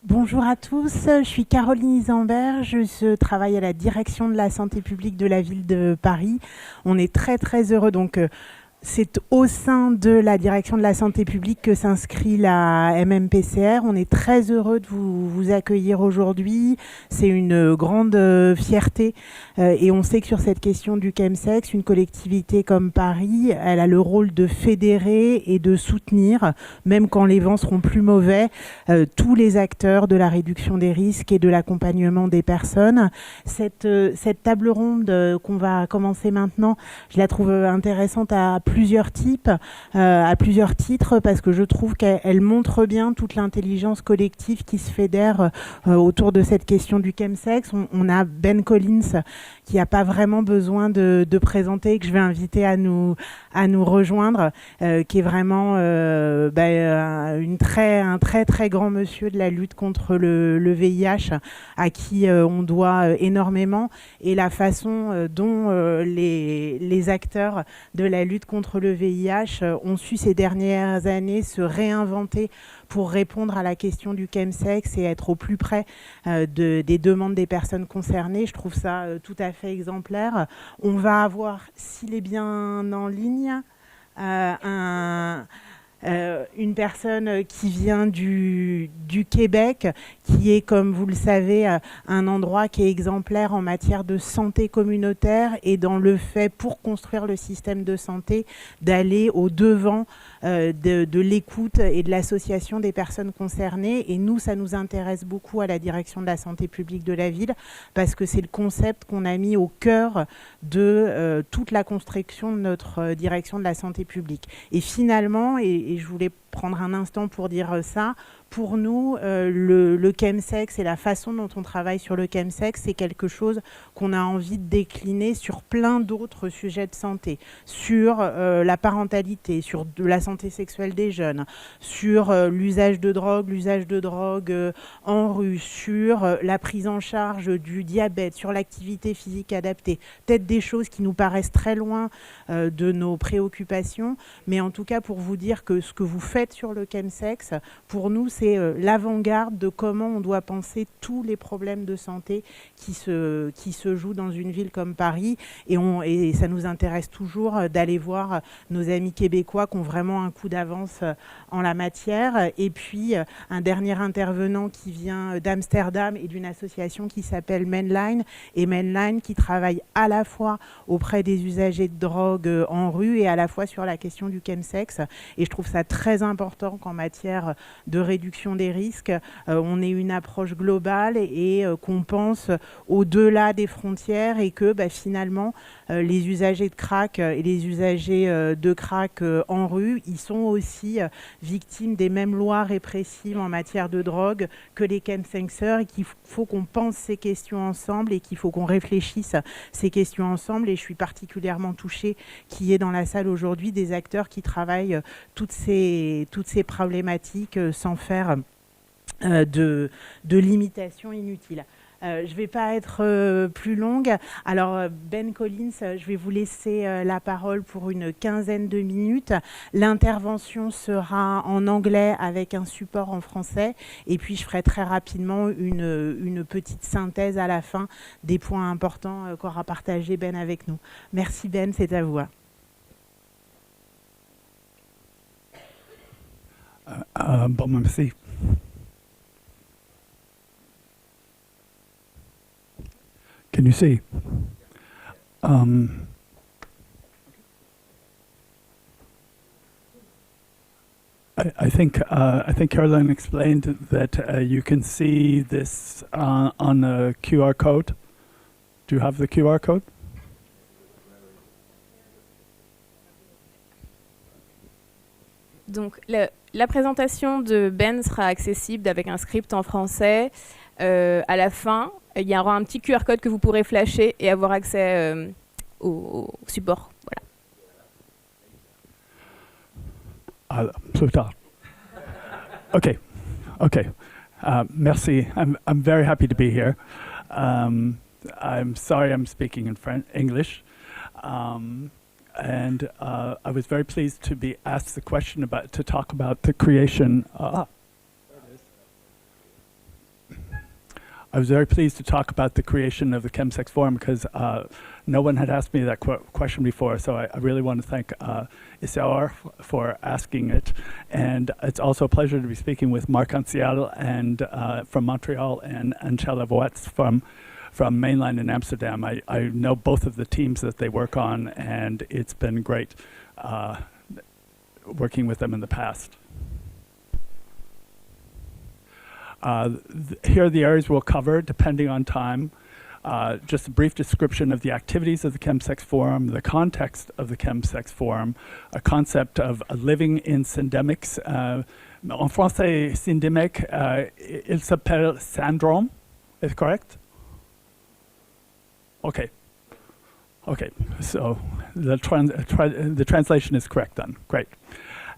Bonjour à tous, je suis Caroline Isambert, je travaille à la direction de la santé publique de la ville de Paris. On est très très heureux c'est au sein de la direction de la santé publique que s'inscrit la MMPCR. On est très heureux de vous accueillir aujourd'hui. C'est une grande fierté et on sait que sur cette question du chemsex, une collectivité comme Paris, elle a le rôle de fédérer et de soutenir, même quand les vents seront plus mauvais, tous les acteurs de la réduction des risques et de l'accompagnement des personnes. Cette table ronde qu'on va commencer maintenant, je la trouve intéressante à plusieurs titres, parce que je trouve qu'elle montre bien toute l'intelligence collective qui se fédère autour de cette question du chemsex. On a Ben Collins qui n'a pas vraiment besoin de présenter, que je vais inviter à nous rejoindre, qui est vraiment un très très grand monsieur de la lutte contre le VIH, à qui on doit énormément, et la façon dont les acteurs de la lutte contre le VIH ont su ces dernières années se réinventer pour répondre à la question du chemsex et être au plus près des demandes des personnes concernées. Je trouve ça tout à fait exemplaire. On va avoir, s'il est bien en ligne, une personne qui vient du Québec, qui est, comme vous le savez, un endroit qui est exemplaire en matière de santé communautaire et dans le fait, pour construire le système de santé, d'aller au-devant de l'écoute et de l'association des personnes concernées. Et nous, ça nous intéresse beaucoup à la direction de la santé publique de la ville, parce que c'est le concept qu'on a mis au cœur de toute la construction de notre direction de la santé publique. Et finalement, et je voulais prendre un instant pour dire ça, pour nous, le chemsex et la façon dont on travaille sur le chemsex, c'est quelque chose qu'on a envie de décliner sur plein d'autres sujets de santé, sur la parentalité, sur la santé sexuelle des jeunes, sur l'usage de drogue en rue, sur la prise en charge du diabète, sur l'activité physique adaptée. Peut-être des choses qui nous paraissent très loin de nos préoccupations, mais en tout cas pour vous dire que ce que vous faites sur le chemsex, pour nous, c'est l'avant-garde de comment on doit penser tous les problèmes de santé qui se jouent dans une ville comme Paris. Et ça nous intéresse toujours d'aller voir nos amis québécois qui ont vraiment un coup d'avance en la matière. Et puis, un dernier intervenant qui vient d'Amsterdam et d'une association qui s'appelle Mainline, et Mainline qui travaille à la fois auprès des usagers de drogue en rue et à la fois sur la question du chemsex. Et je trouve ça très important qu'en matière de réduction des risques, on ait une approche globale et qu'on pense au-delà des frontières, et que finalement, les usagers de crack et les usagers de crack en rue, ils sont aussi victimes des mêmes lois répressives en matière de drogue que les chemsexers, et qu'il faut qu'on pense ces questions ensemble et qu'il faut qu'on réfléchisse ces questions ensemble. Et je suis particulièrement touchée qu'il y ait dans la salle aujourd'hui des acteurs qui travaillent toutes ces problématiques sans faire de limitations inutiles. Je ne vais pas être plus longue. Alors, Ben Collins, je vais vous laisser la parole pour une quinzaine de minutes. L'intervention sera en anglais avec un support en français. Et puis, je ferai très rapidement une petite synthèse à la fin des points importants qu'aura partagé Ben avec nous. Merci Ben, c'est à vous. Bon, merci. Can you see? I think Caroline explained that you can see this on a QR code. Do you have the QR code? Donc, la présentation de Ben sera accessible avec un script en français. À la fin, il y aura un petit QR code que vous pourrez flasher et avoir accès au support. Voilà. Plus tard. Okay. Merci. I'm very happy to be here. I'm sorry I'm speaking in English. And I was very pleased to be asked the question to talk about the creation. I was very pleased to talk about the creation of the ChemSex Forum because no one had asked me that question before, so I really want to thank Isaor for asking it. And it's also a pleasure to be speaking with Marc Ancial and from Montreal and Angela Voets from Mainline in Amsterdam. I know both of the teams that they work on, and it's been great working with them in the past. Here are the areas we'll cover, depending on time. Just a brief description of the activities of the ChemSex Forum, the context of the ChemSex Forum, a concept of living in syndemics. En français, syndémique, il s'appelle syndrome, is correct? Okay. Okay, so the translation is correct then, great.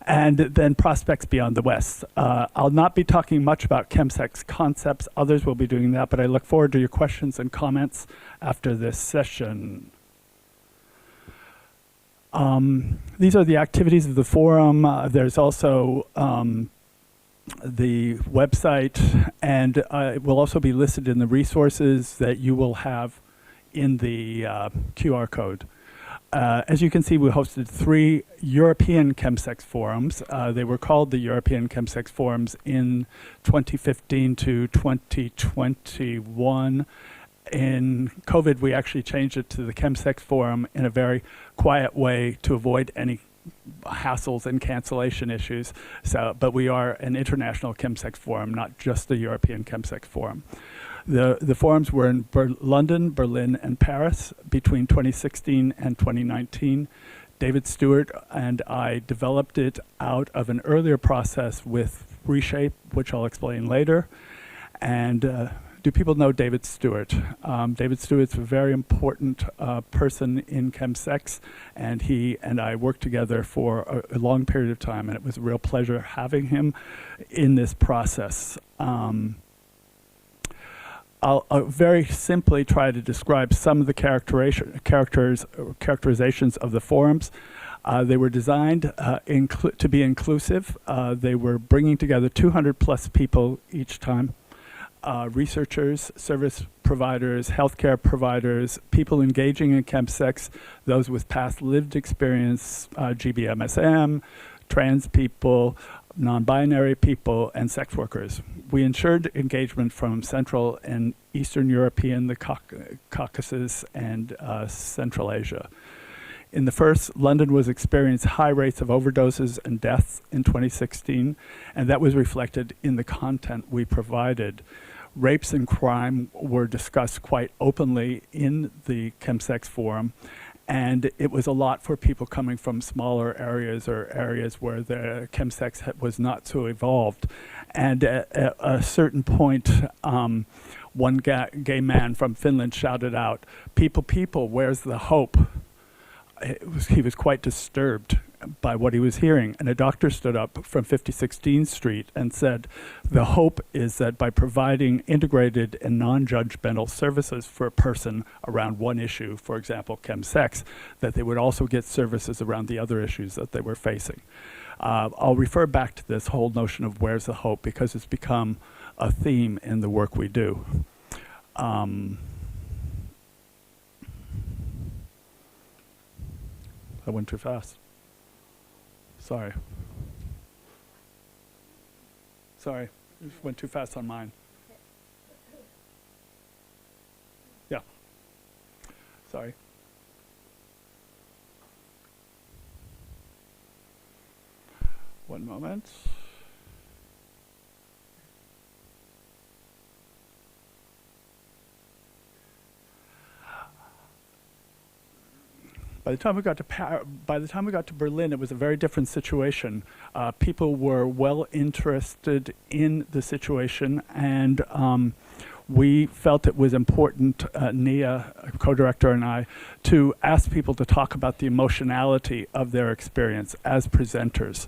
And then prospects beyond the West. I'll not be talking much about ChemSex concepts. Others will be doing that, but I look forward to your questions and comments after this session. These are the activities of the forum. There's also the website, and it will also be listed in the resources that you will have in the QR code. As you can see, we hosted 3 European ChemSex forums. They were called the European ChemSex Forums in 2015 to 2021. In COVID, we actually changed it to the ChemSex Forum in a very quiet way to avoid any hassles and cancellation issues. But we are an international ChemSex Forum, not just a European ChemSex Forum. The forums were in London, Berlin, and Paris between 2016 and 2019. David Stewart and I developed it out of an earlier process with Reshape, which I'll explain later. And do people know David Stewart? David Stewart's a very important person in ChemSex, and he and I worked together for a long period of time, and it was a real pleasure having him in this process. I'll very simply try to describe some of the characterizations of the forums. They were designed to be inclusive. They were bringing together 200 plus people each time. Researchers, service providers, healthcare providers, people engaging in ChemSex, those with past lived experience, GBMSM, trans people, non-binary people, and sex workers. We ensured engagement from Central and Eastern European, the Caucasus, and Central Asia. In the first, London was experiencing high rates of overdoses and deaths in 2016, and that was reflected in the content we provided. Rapes and crime were discussed quite openly in the ChemSex Forum, and it was a lot for people coming from smaller areas or areas where the ChemSex was not so evolved. And at a certain point, one gay man from Finland shouted out, people, where's the hope?" He was quite disturbed by what he was hearing. And a doctor stood up from 5016 Street and said, "The hope is that by providing integrated and non-judgmental services for a person around one issue, for example, ChemSex, that they would also get services around the other issues that they were facing." I'll refer back to this whole notion of where's the hope because it's become a theme in the work we do. I went too fast. Sorry. Sorry, went too fast on mine. Yeah. Sorry. One moment. By the time we got to Berlin, it was a very different situation. People were well interested in the situation, and we felt it was important, Nia, co-director, and I, to ask people to talk about the emotionality of their experience as presenters.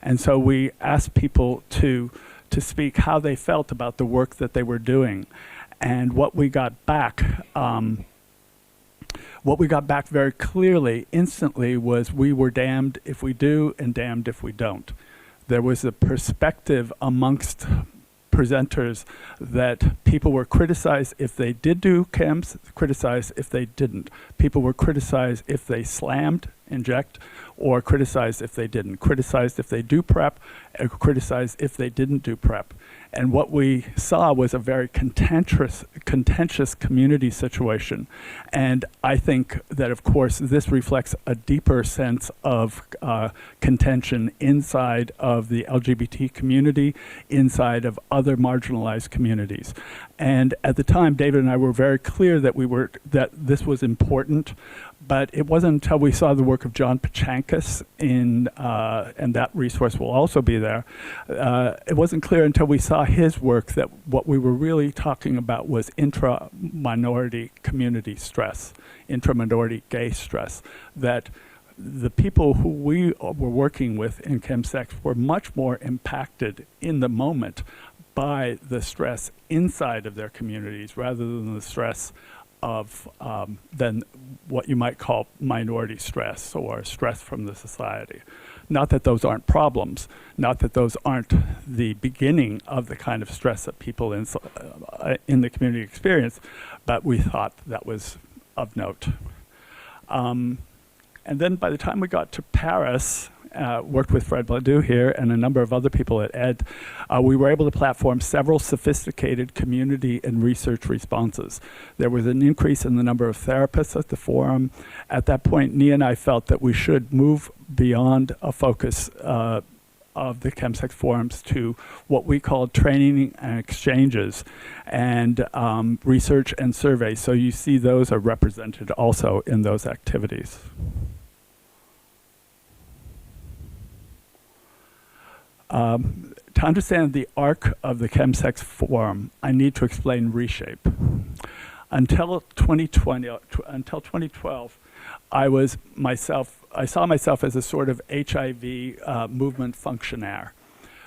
And so we asked people to speak how they felt about the work that they were doing. And what we got back very clearly, instantly, was we were damned if we do and damned if we don't. There was a perspective amongst presenters that people were criticized if they did do chems, criticized if they didn't. People were criticized if they slammed, inject, or criticized if they didn't. Criticized if they do PrEP, criticized if they didn't do PrEP. And what we saw was a very contentious community situation. And I think that, of course, this reflects a deeper sense of contention inside of the LGBT community, inside of other marginalized communities. And at the time, David and I were very clear that that this was important. But it wasn't until we saw the work of John Pachangkas and that resource will also be there. It wasn't clear until we saw his work that what we were really talking about was intra-minority community stress, intra-minority gay stress, that the people who we were working with in chemsex were much more impacted in the moment by the stress inside of their communities rather than the stress of than what you might call minority stress or stress from the society. Not that those aren't problems, not that those aren't the beginning of the kind of stress that people in the community experience, but we thought that was of note. And then by the time we got to Paris, worked with Fred Ledoux here and a number of other people at ED, we were able to platform several sophisticated community and research responses. There was an increase in the number of therapists at the forum. At that point, Nia and I felt that we should move beyond a focus of the chemsex forums to what we called training and exchanges and research and surveys. So you see those are represented also in those activities. To understand the arc of the chemsex forum, I need to explain Reshape. Until 2012, I saw myself as a sort of HIV movement functionaire.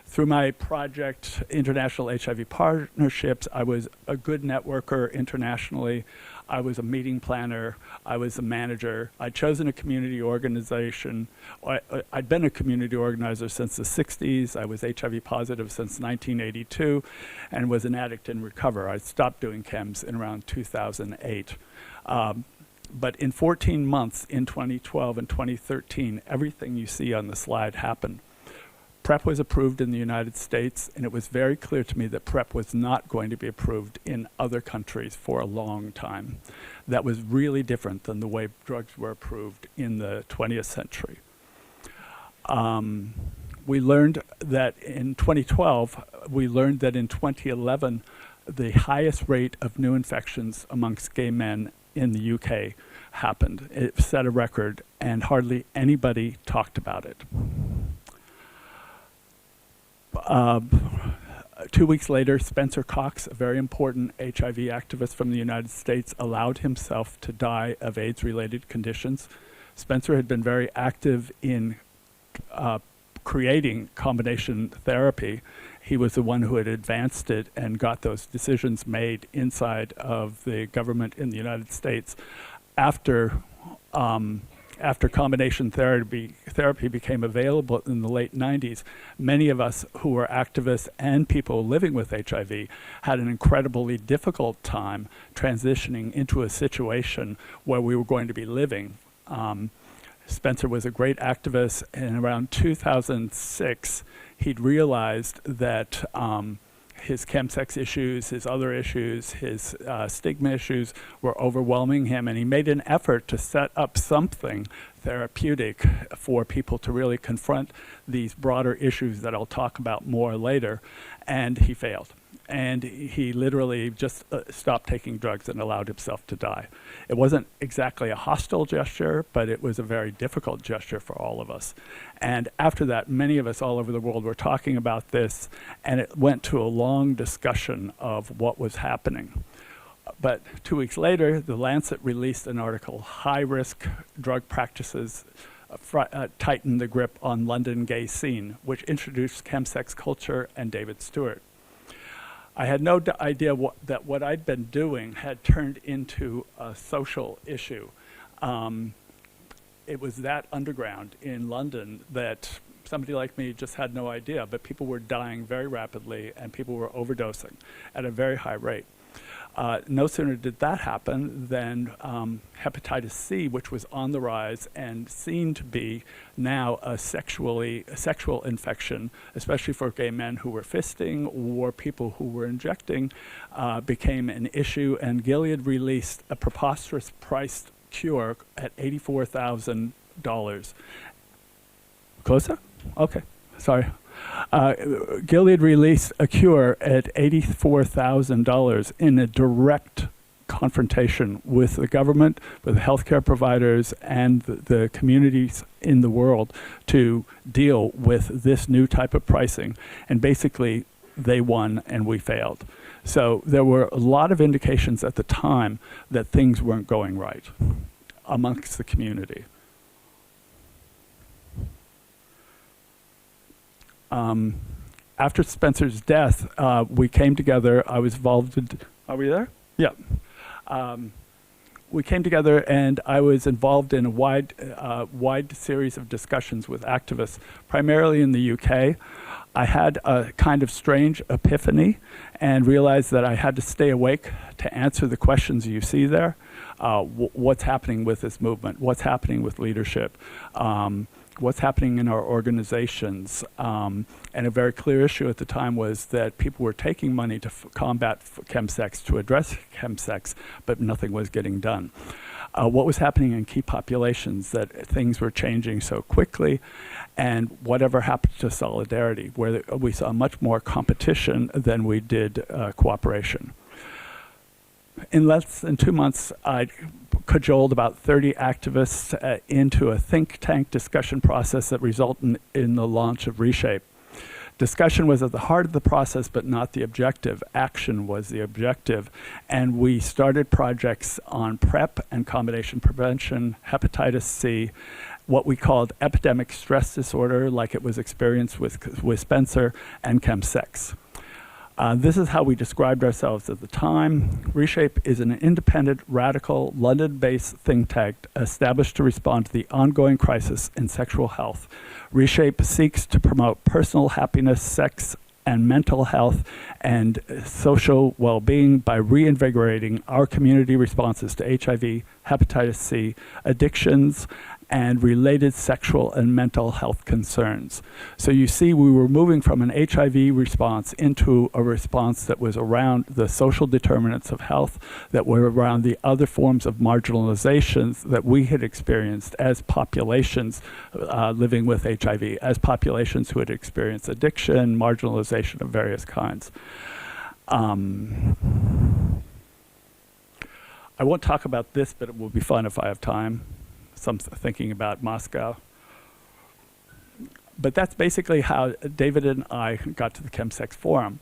Through my project, International HIV Partnerships, I was a good networker internationally. I was a meeting planner. I was a manager. I'd chosen a community organization. I'd been a community organizer since the 60s. I was HIV positive since 1982 and was an addict in recovery. I stopped doing chems in around 2008. But in 14 months, in 2012 and 2013, everything you see on the slide happened. PrEP was approved in the United States, and it was very clear to me that PrEP was not going to be approved in other countries for a long time. That was really different than the way drugs were approved in the 20th century. We learned that in 2012, we learned that in 2011, the highest rate of new infections amongst gay men in the UK happened. It set a record, and hardly anybody talked about it. 2 weeks later, Spencer Cox, a very important HIV activist from the United States, allowed himself to die of AIDS-related conditions. Spencer had been very active in creating combination therapy. He was the one who had advanced it and got those decisions made inside of the government in the United States. After combination therapy became available in the late 90s, many of us who were activists and people living with HIV had an incredibly difficult time transitioning into a situation where we were going to be living. Spencer was a great activist, and around 2006, he'd realized that his chemsex issues, his other issues, his stigma issues were overwhelming him, and he made an effort to set up something therapeutic for people to really confront these broader issues that I'll talk about more later, and he failed. And he literally just stopped taking drugs and allowed himself to die. It wasn't exactly a hostile gesture, but it was a very difficult gesture for all of us. And after that, many of us all over the world were talking about this, and it went to a long discussion of what was happening. But 2 weeks later, The Lancet released an article, High-Risk Drug Practices Tighten the Grip on London Gay Scene, which introduced chemsex culture and David Stewart. I had no idea that what I'd been doing had turned into a social issue. It was that underground in London that somebody like me just had no idea, but people were dying very rapidly and people were overdosing at a very high rate. No sooner did that happen than hepatitis C, which was on the rise and seen to be now a sexual infection, especially for gay men who were fisting or people who were injecting, became an issue. And Gilead released a preposterous priced cure at $84,000. Closer? Okay, sorry. Gilead released a cure at $84,000 in a direct confrontation with the government, with healthcare providers, and the communities in the world to deal with this new type of pricing. And basically, they won and we failed. So there were a lot of indications at the time that things weren't going right amongst the community. After Spencer's death, we came together. I was involved in, are we there? Yeah. We came together and I was involved in a wide series of discussions with activists, primarily in the UK. I had a kind of strange epiphany and realized that I had to stay awake to answer the questions you see there. What's happening with this movement? What's happening with leadership? What's happening in our organizations. And a very clear issue at the time was that people were taking money to combat chemsex, to address chemsex, but nothing was getting done. What was happening in key populations, that things were changing so quickly, and whatever happened to solidarity, where we saw much more competition than we did cooperation. In less than 2 months, I cajoled about 30 activists into a think tank discussion process that resulted in the launch of Reshape. Discussion was at the heart of the process, but not the objective. Action was the objective. And we started projects on PrEP and combination prevention, hepatitis C, what we called epidemic stress disorder, like it was experienced with Spencer, and chemsex. This is how we described ourselves at the time. Reshape is an independent, radical, London-based think tank established to respond to the ongoing crisis in sexual health. Reshape seeks to promote personal happiness, sex, and mental health and social well-being by reinvigorating our community responses to HIV, hepatitis C, addictions, and related sexual and mental health concerns. So you see, we were moving from an HIV response into a response that was around the social determinants of health, that were around the other forms of marginalizations that we had experienced as populations living with HIV, as populations who had experienced addiction, marginalization of various kinds. I won't talk about this, but it will be fun if I have time. Some thinking about Moscow. But that's basically how David and I got to the Chemsex Forum,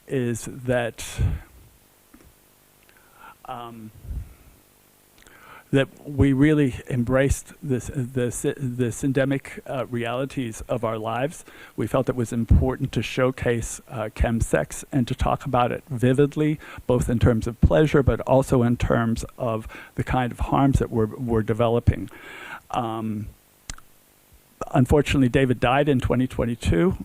is that that we really embraced the endemic realities of our lives. We felt it was important to showcase chemsex and to talk about it vividly, both in terms of pleasure, but also in terms of the kind of harms that we're developing. Unfortunately, David died in 2022.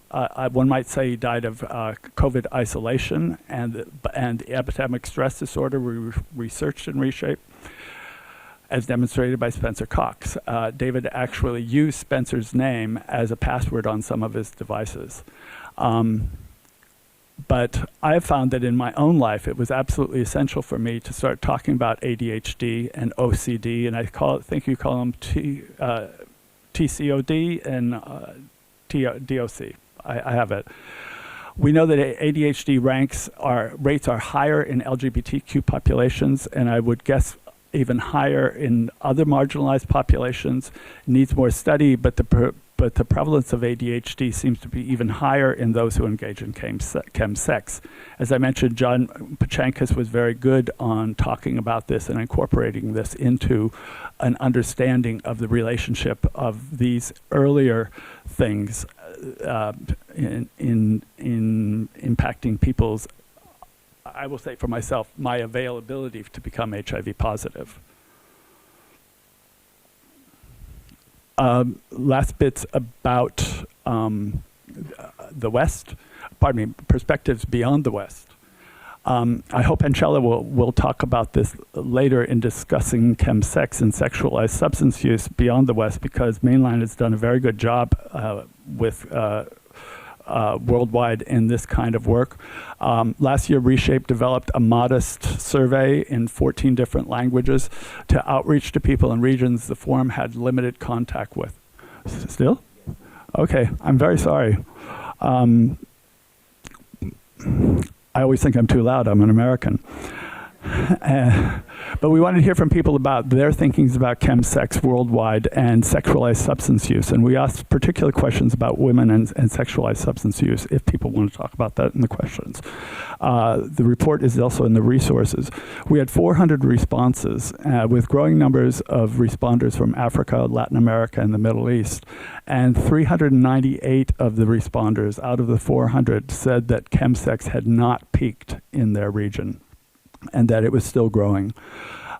One might say he died of COVID isolation and the epidemic stress disorder we researched in Reshape, as demonstrated by Spencer Cox. David actually used Spencer's name as a password on some of his devices. But I have found that in my own life, it was absolutely essential for me to start talking about ADHD and OCD, and I think you call them TCOD and DOC. I have it. We know that ADHD rates are higher in LGBTQ populations, and I would guess even higher in other marginalized populations. Needs more study, but the prevalence of ADHD seems to be even higher in those who engage in chemsex. As I mentioned, John Pachankis was very good on talking about this and incorporating this into an understanding of the relationship of these earlier things in impacting people's, I will say for myself, my availability to become HIV positive. last bits about the West, perspectives beyond the West. I hope Ancella will talk about this later in discussing chemsex and sexualized substance use beyond the West, because Mainline has done a very good job with worldwide in this kind of work. Last year, Reshape developed a modest survey in 14 different languages to outreach to people in regions the forum had limited contact with. Still? Okay, I'm very sorry. I always think I'm too loud. I'm an American. But we wanted to hear from people about their thinkings about chemsex worldwide and sexualized substance use. And we asked particular questions about women and sexualized substance use, if people want to talk about that in the questions. The report is also in the resources. We had 400 responses with growing numbers of responders from Africa, Latin America, and the Middle East. And 398 of the responders out of the 400 said that chemsex had not peaked in their region, and that it was still growing.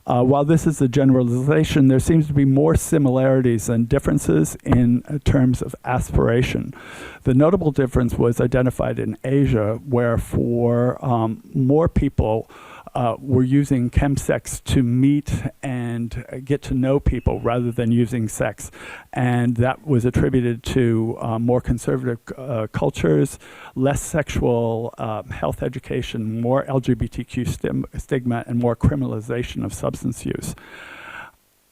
While this is a generalization, there seems to be more similarities than differences in terms of aspiration. The notable difference was identified in Asia, where for more people were using chemsex to meet and get to know people rather than using sex. And that was attributed to more conservative cultures, less sexual health education, more LGBTQ stigma, and more criminalization of substance use.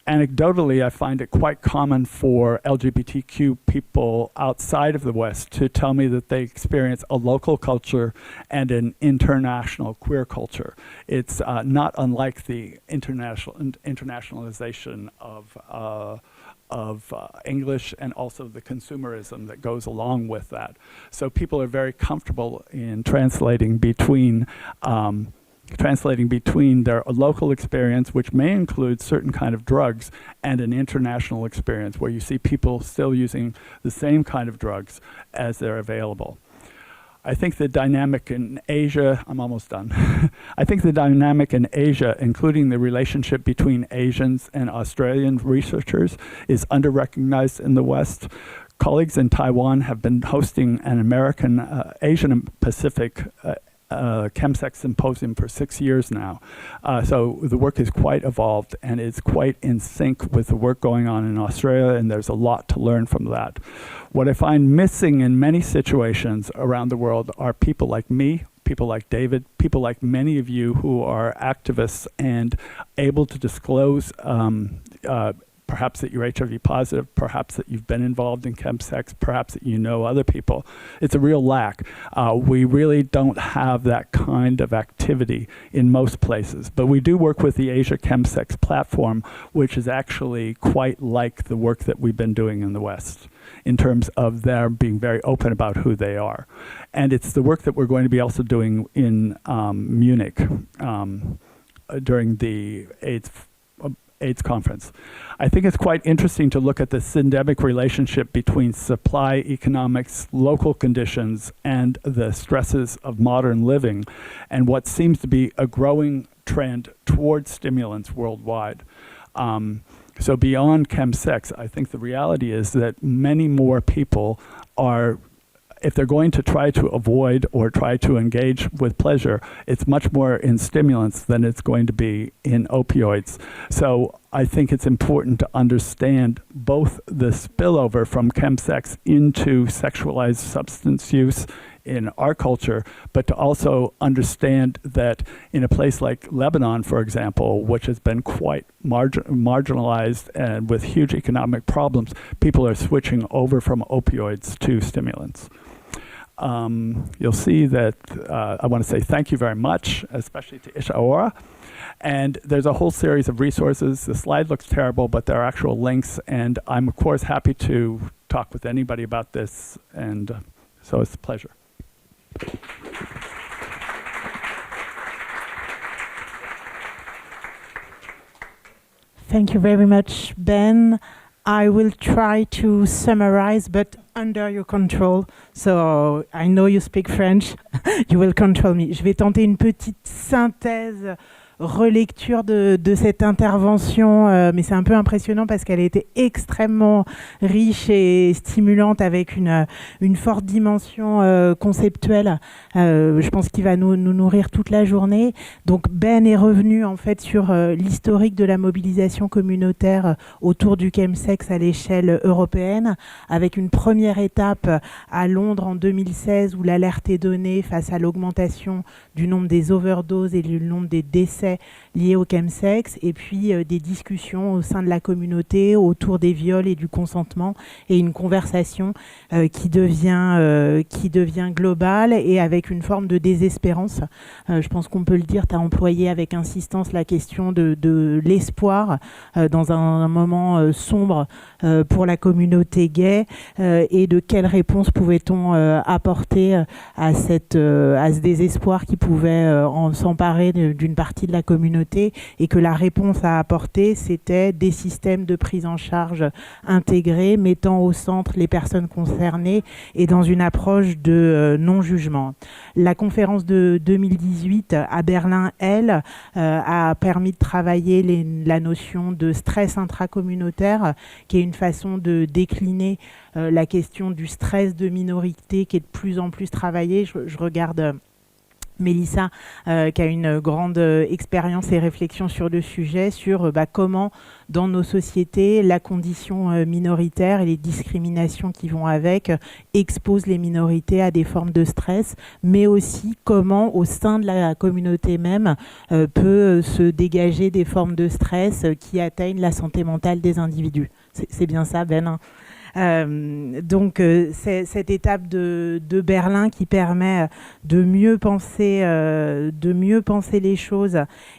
Anecdotally, I find it quite common for LGBTQ people outside of the West to tell me that they experience a local culture and an international queer culture. It's not unlike the internationalization of English, and also the consumerism that goes along with that. So people are very comfortable in translating between their local experience, which may include certain kind of drugs, and an international experience where you see people still using the same kind of drugs as they're available. I think the dynamic in Asia, I'm almost done. I think the dynamic in Asia, including the relationship between Asians and Australian researchers, is under-recognized in the West. Colleagues in Taiwan have been hosting an American, Asian and Pacific chemsex symposium for 6 years now. So the work is quite evolved and is quite in sync with the work going on in Australia, and there's a lot to learn from that. What I find missing in many situations around the world are people like me, people like David, people like many of you who are activists and able to disclose perhaps that you're HIV positive, perhaps that you've been involved in chemsex, perhaps that you know other people. It's a real lack. We really don't have that kind of activity in most places, but we do work with the Asia Chemsex platform, which is actually quite like the work that we've been doing in the West in terms of their being very open about who they are. And it's the work that we're going to be also doing in Munich during the AIDS conference. I think it's quite interesting to look at the syndemic relationship between supply economics, local conditions, and the stresses of modern living, and what seems to be a growing trend towards stimulants worldwide. So beyond chemsex, I think the reality is that many more people are, if they're going to try to avoid or try to engage with pleasure, it's much more in stimulants than it's going to be in opioids. So I think it's important to understand both the spillover from chemsex into sexualized substance use in our culture, but to also understand that in a place like Lebanon, for example, which has been quite marginalized and with huge economic problems, people are switching over from opioids to stimulants. You'll see that I want to say thank you very much, especially to Isha Aora. And there's a whole series of resources. The slide looks terrible, but there are actual links. And I'm, of course, happy to talk with anybody about this. And so it's a pleasure. Thank you very much, Ben. I will try to summarize, but under your control. So I know you speak French. You will control me. Je vais tenter une petite synthèse relecture de cette intervention, mais c'est un peu impressionnant parce qu'elle a été extrêmement riche et stimulante avec une forte dimension conceptuelle. Je pense qu'il va nous nourrir toute la journée. Donc Ben est revenu en fait sur l'historique de la mobilisation communautaire autour du chemsex à l'échelle européenne, avec une première étape à Londres en 2016 où l'alerte est donnée face à l'augmentation du nombre des overdoses et du nombre des décès liés au chemsex, et puis des discussions au sein de la communauté autour des viols et du consentement, et une conversation qui devient globale et avec une forme de désespérance. Je pense qu'on peut le dire, tu as employé avec insistance la question de l'espoir dans un moment sombre pour la communauté gay, et de quelle réponse pouvait-on apporter à ce désespoir qui pouvait s'emparer d'une partie de la communauté, et que la réponse à apporter, c'était des systèmes de prise en charge intégrés, mettant au centre les personnes concernées et dans une approche de non-jugement. La conférence de 2018 à Berlin, elle, a permis de travailler la notion de stress intracommunautaire, qui est une façon de décliner la question du stress de minorité qui est de plus en plus travaillée. Je regarde Mélissa, qui a une grande expérience et réflexion sur le sujet, sur comment, dans nos sociétés, la condition minoritaire et les discriminations qui vont avec exposent les minorités à des formes de stress, mais aussi comment, au sein de la communauté même, peut se dégager des formes de stress qui atteignent la santé mentale des individus. C'est bien ça, Ben, hein? Donc c'est cette étape de Berlin qui permet de mieux penser les choses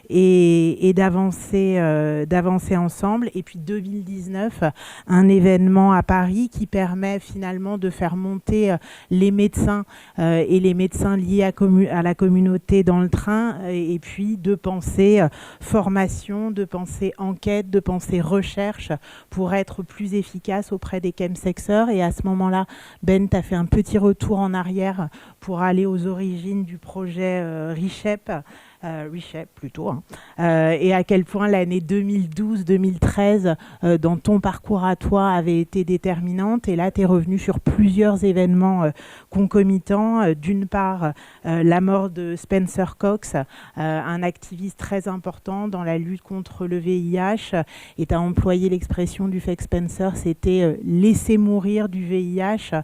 et d'avancer ensemble. Et puis 2019, un événement à Paris qui permet finalement de faire monter les médecins et les médecins liés à la communauté dans le train, et puis de penser formation, de penser enquête, de penser recherche pour être plus efficace auprès des chemsexeurs. Et à ce moment-là, Ben, tu as fait un petit retour en arrière pour aller aux origines du projet ReShape plutôt, et à quel point l'année 2012-2013 dans ton parcours à toi avait été déterminante. Et là, tu es revenu sur plusieurs événements concomitants. D'une part, la mort de Spencer Cox, un activiste très important dans la lutte contre le VIH, et tu as employé l'expression du fait que Spencer s'était laissé mourir du VIH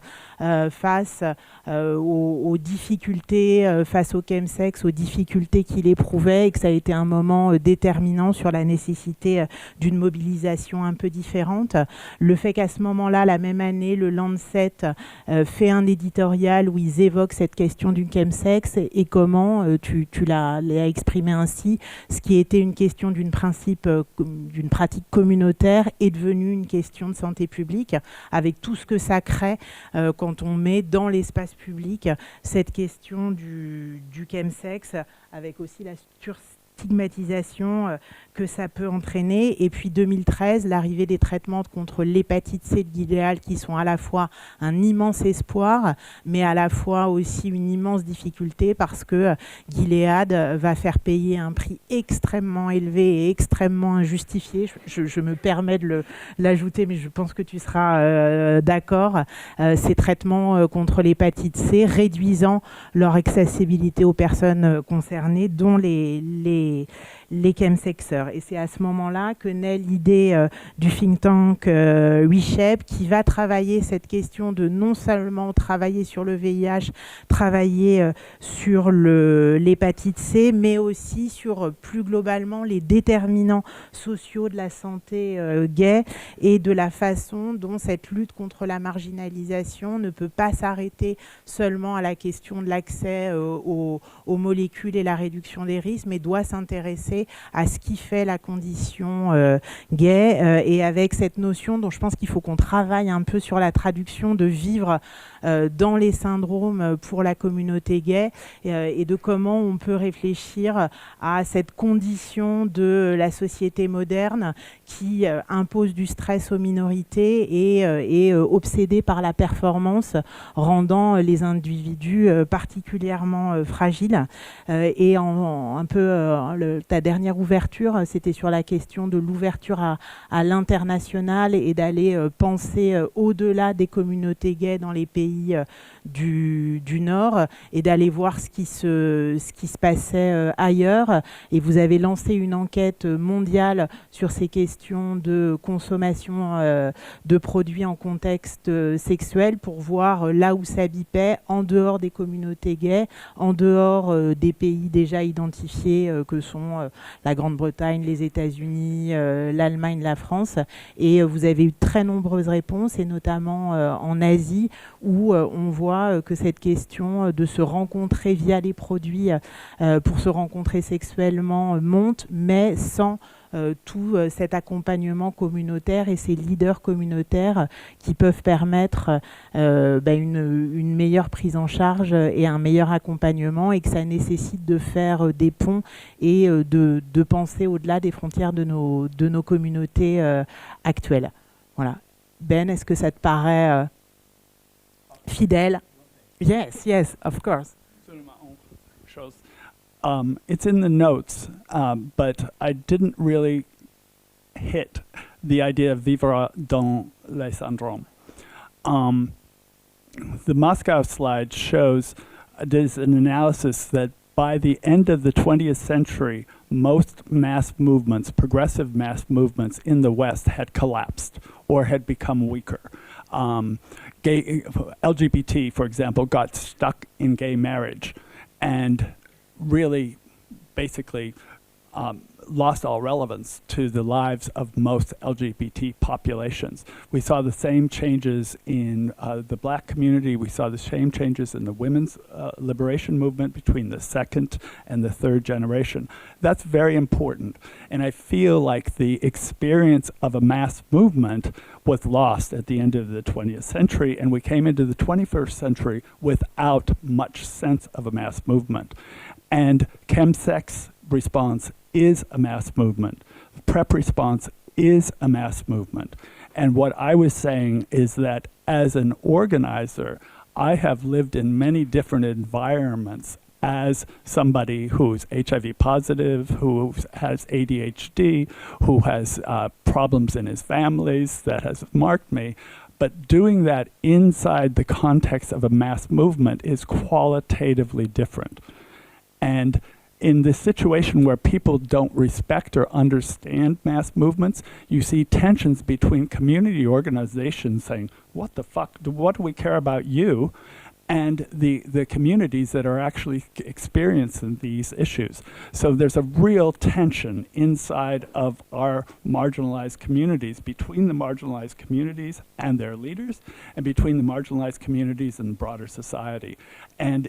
face aux difficultés, face au chemsex, aux difficultés qu'il éprouvait, et que ça a été un moment déterminant sur la nécessité d'une mobilisation un peu différente. Le fait qu'à ce moment-là, la même année, le Lancet fait un éditorial où ils évoquent cette question du chemsex, et comment tu l'as exprimé ainsi, ce qui était une question d'une pratique communautaire est devenu une question de santé publique, avec tout ce que ça crée quand on met dans l'espace public cette question du chemsex, avec aussi la stigmatisation que ça peut entraîner. Et puis 2013, l'arrivée des traitements contre l'hépatite C de Gilead, qui sont à la fois un immense espoir, mais à la fois aussi une immense difficulté, parce que Gilead va faire payer un prix extrêmement élevé et extrêmement injustifié. Je me permets de l'ajouter, mais je pense que tu seras d'accord. Ces traitements contre l'hépatite C, réduisant leur accessibilité aux personnes concernées, dont les chemsexeurs. Et c'est à ce moment-là que naît l'idée du think tank ReShape, qui va travailler cette question de non seulement travailler sur le VIH, travailler sur l'hépatite C, mais aussi sur plus globalement les déterminants sociaux de la santé gay, et de la façon dont cette lutte contre la marginalisation ne peut pas s'arrêter seulement à la question de l'accès aux molécules et la réduction des risques, mais doit s'intéresser à ce qui fait la condition gay, et avec cette notion dont je pense qu'il faut qu'on travaille un peu sur la traduction de vivre dans les syndromes pour la communauté gay, et de comment on peut réfléchir à cette condition de la société moderne qui impose du stress aux minorités et est obsédée par la performance, rendant les individus particulièrement fragiles. Et un peu ta dernière ouverture, c'était sur la question de l'ouverture à l'international et d'aller penser au-delà des communautés gays dans les pays du Nord et d'aller voir ce qui se passait ailleurs. Et vous avez lancé une enquête mondiale sur ces questions de consommation de produits en contexte sexuel pour voir là où ça bipait en dehors des communautés gays, en dehors des pays déjà identifiés que sont la Grande-Bretagne, les États-Unis, l'Allemagne, la France. Et vous avez eu très nombreuses réponses, et notamment en Asie, où on voit que cette question de se rencontrer via les produits pour se rencontrer sexuellement monte, mais sans tout cet accompagnement communautaire et ces leaders communautaires qui peuvent permettre une meilleure prise en charge et un meilleur accompagnement, et que ça nécessite de faire des ponts et de penser au-delà des frontières de nos communautés actuelles. Voilà. Ben, est-ce que ça te paraît fidèle? Yes, of course. It's in the notes, but I didn't really hit the idea of vivre dans les syndromes. The Moscow slide shows there's an analysis that by the end of the 20th century, most mass movements, progressive mass movements in the West had collapsed or had become weaker. LGBT, for example, got stuck in gay marriage and really basically lost all relevance to the lives of most LGBT populations. We saw the same changes in the black community. We saw the same changes in the women's liberation movement between the second and the third generation. That's very important. And I feel like the experience of a mass movement was lost at the end of the 20th century, and we came into the 21st century without much sense of a mass movement. And chemsex response is a mass movement. PrEP response is a mass movement. And what I was saying is that as an organizer, I have lived in many different environments as somebody who's HIV positive, who has ADHD, who has problems in his families that has marked me. But doing that inside the context of a mass movement is qualitatively different. And in the situation where people don't respect or understand mass movements, you see tensions between community organizations saying, what the fuck, what do we care about you? And the communities that are actually experiencing these issues. So there's a real tension inside of our marginalized communities, between the marginalized communities and their leaders, and between the marginalized communities and broader society. And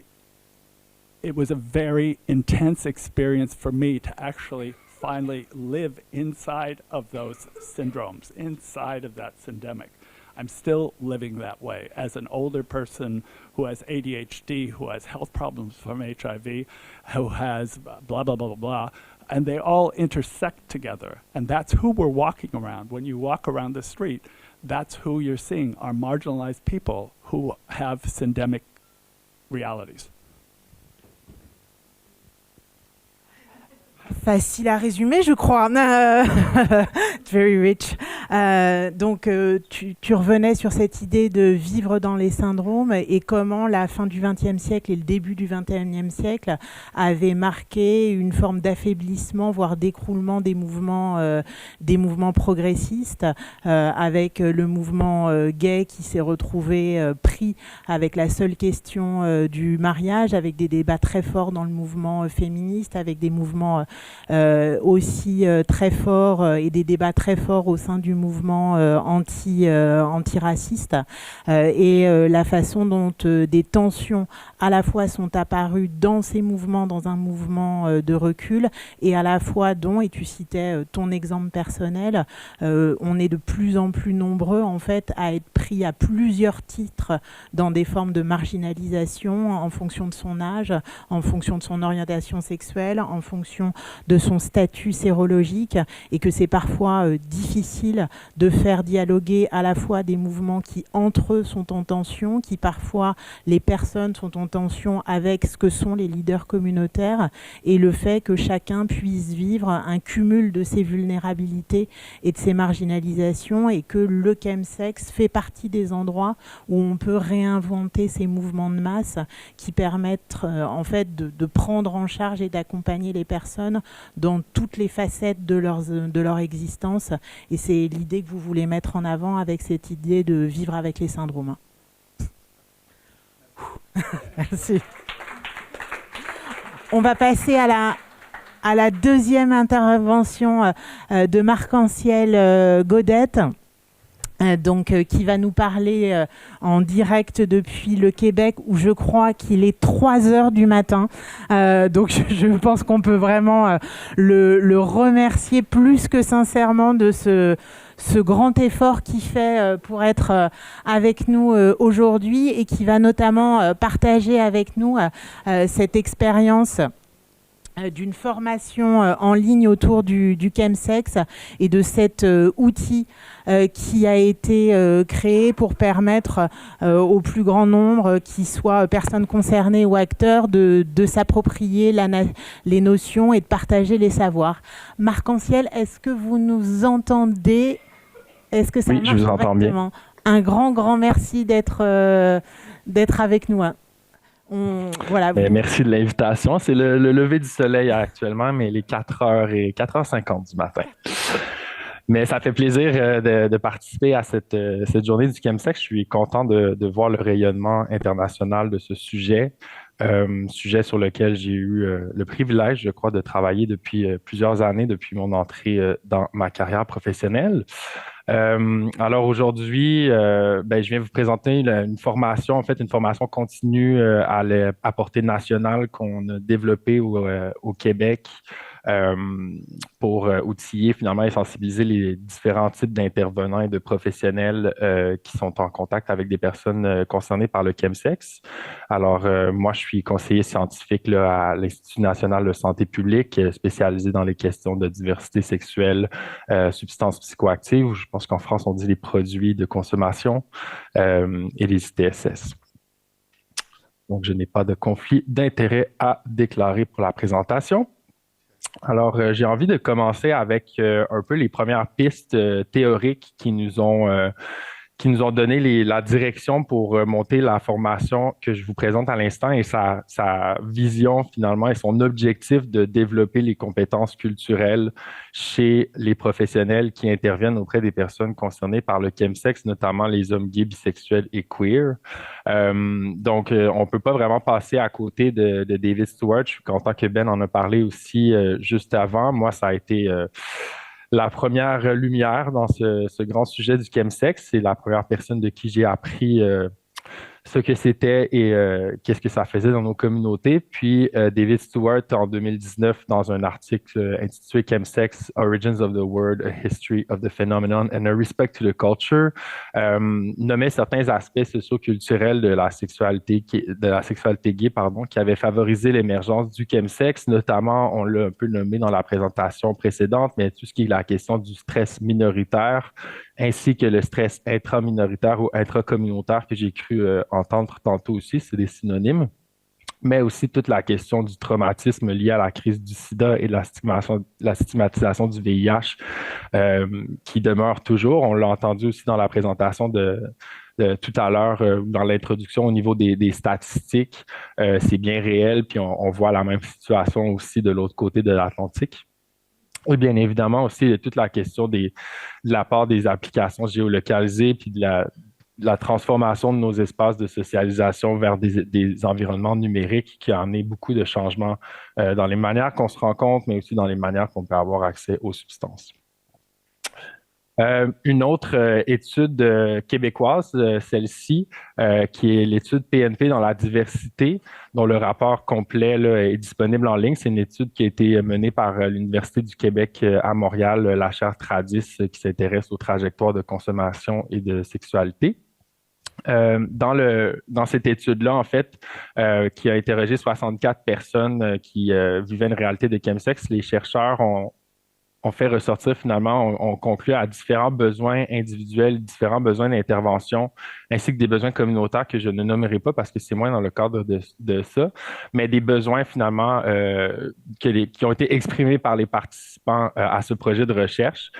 it was a very intense experience for me to actually finally live inside of those syndromes, inside of that syndemic. I'm still living that way as an older person who has ADHD, who has health problems from HIV, who has blah, blah, blah, blah, blah. And they all intersect together. And that's who we're walking around. When you walk around the street, that's who you're seeing, are marginalized people who have syndemic realities. Facile à résumer, je crois. Very rich. Donc, tu revenais sur cette idée de vivre dans les syndromes et comment la fin du XXe siècle et le début du XXIe siècle avaient marqué une forme d'affaiblissement, voire d'écroulement des mouvements progressistes, avec le mouvement gay qui s'est retrouvé pris avec la seule question du mariage, avec des débats très forts dans le mouvement féministe, avec des mouvements aussi très forts et des débats très forts au sein du mouvement antiraciste et la façon dont des tensions à la fois sont apparues dans ces mouvements, dans un mouvement de recul, et à la fois dont, et tu citais ton exemple personnel, on est de plus en plus nombreux en fait à être pris à plusieurs titres dans des formes de marginalisation en fonction de son âge, en fonction de son orientation sexuelle, en fonction de son statut sérologique, et que c'est parfois difficile de faire dialoguer à la fois des mouvements qui entre eux sont en tension, qui parfois les personnes sont en tension avec ce que sont les leaders communautaires, et le fait que chacun puisse vivre un cumul de ces vulnérabilités et de ces marginalisations, et que le chemsex fait partie des endroits où on peut réinventer ces mouvements de masse qui permettent en fait de prendre en charge et d'accompagner les personnes dans toutes les facettes de leur existence. Et c'est l'idée que vous voulez mettre en avant avec cette idée de vivre avec les syndromes. Merci. On va passer à la deuxième intervention de Marc-Anciel Godette. Qui va nous parler en direct depuis le Québec, où je crois qu'il est 3 heures du matin. Donc je pense qu'on peut vraiment le remercier plus que sincèrement de ce grand effort qu'il fait pour être avec nous aujourd'hui, et qui va notamment partager avec nous cette expérience d'une formation en ligne autour du chemsex et de cet outil qui a été créé pour permettre au plus grand nombre, qui soient personnes concernées ou acteurs, de s'approprier les notions et de partager les savoirs. Marc-Anciel, est-ce que vous nous entendez? Est-ce que ça marche je vous entends bien. Un grand merci d'être avec nous. Voilà. Merci de l'invitation. C'est le lever du soleil actuellement, mais il est 4h50 du matin. Mais ça fait plaisir de participer à cette journée du chemsex. Je suis content de voir le rayonnement international de ce sujet, sujet sur lequel j'ai eu le privilège, je crois, de travailler depuis plusieurs années, depuis mon entrée dans ma carrière professionnelle. Alors aujourd'hui, je viens vous présenter une formation, en fait, une formation continue à portée nationale qu'on a développée au Québec pour outiller finalement et sensibiliser les différents types d'intervenants et de professionnels qui sont en contact avec des personnes concernées par le chemsex. Alors, moi, je suis conseiller scientifique là, à l'Institut national de santé publique, spécialisé dans les questions de diversité sexuelle, substances psychoactives. Je pense qu'en France, on dit les produits de consommation et les ITSS. Donc, je n'ai pas de conflit d'intérêt à déclarer pour la présentation. Alors, j'ai envie de commencer avec un peu les premières pistes théoriques qui nous ont donné la direction pour monter la formation que je vous présente à l'instant, et sa vision finalement et son objectif de développer les compétences culturelles chez les professionnels qui interviennent auprès des personnes concernées par le chemsex, notamment les hommes gays, bisexuels et queer. Donc, on ne peut pas vraiment passer à côté de David Stewart. Je suis content que Ben en a parlé aussi juste avant. Moi, ça a été la première lumière dans ce grand sujet du chemsex. C'est la première personne de qui j'ai appris ce que c'était et qu'est-ce que ça faisait dans nos communautés. Puis David Stewart, en 2019, dans un article intitulé Chemsex, Origins of the Word, A History of the Phenomenon and a Respect to the Culture, nommait certains aspects socio-culturels de la sexualité gay, qui avaient favorisé l'émergence du chemsex. Notamment, on l'a un peu nommé dans la présentation précédente, mais tout ce qui est la question du stress minoritaire, ainsi que le stress intraminoritaire ou intracommunautaire que j'ai cru entendre tantôt aussi, c'est des synonymes, mais aussi toute la question du traumatisme lié à la crise du sida et de la stigmatisation du VIH qui demeure toujours. On l'a entendu aussi dans la présentation de tout à l'heure, dans l'introduction au niveau des statistiques. C'est bien réel, puis on voit la même situation aussi de l'autre côté de l'Atlantique. Et bien évidemment aussi toute la question de la part des applications géolocalisées puis de la transformation de nos espaces de socialisation vers des environnements numériques qui a amené beaucoup de changements dans les manières qu'on se rencontre, mais aussi dans les manières qu'on peut avoir accès aux substances. Une autre étude québécoise, celle-ci, qui est l'étude PNP dans la diversité, dont le rapport complet là, est disponible en ligne. C'est une étude qui a été menée par l'Université du Québec à Montréal, la chaire Tradis, qui s'intéresse aux trajectoires de consommation et de sexualité. Dans cette étude-là, en fait, qui a interrogé 64 personnes qui vivaient une réalité de chemsex, les chercheurs ont on fait ressortir finalement, on conclut à différents besoins individuels, différents besoins d'intervention, ainsi que des besoins communautaires que je ne nommerai pas parce que c'est moins dans le cadre de ça, mais des besoins finalement qui ont été exprimés par les participants à ce projet de recherche.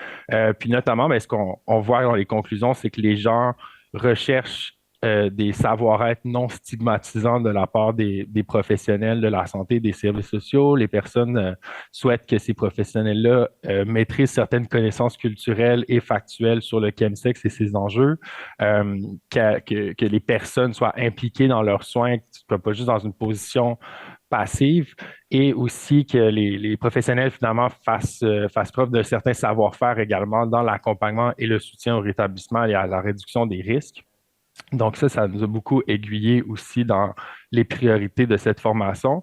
Puis notamment, ce qu'on voit dans les conclusions, c'est que les gens recherchent des savoir-être non stigmatisants de la part des professionnels de la santé et des services sociaux. Les personnes souhaitent que ces professionnels-là maîtrisent certaines connaissances culturelles et factuelles sur le chemsex et ses enjeux, que les personnes soient impliquées dans leurs soins, pas juste dans une position passive, et aussi que les professionnels finalement fassent preuve de certains savoir-faire également dans l'accompagnement et le soutien au rétablissement et à la réduction des risques. Donc ça nous a beaucoup aiguillé aussi dans les priorités de cette formation.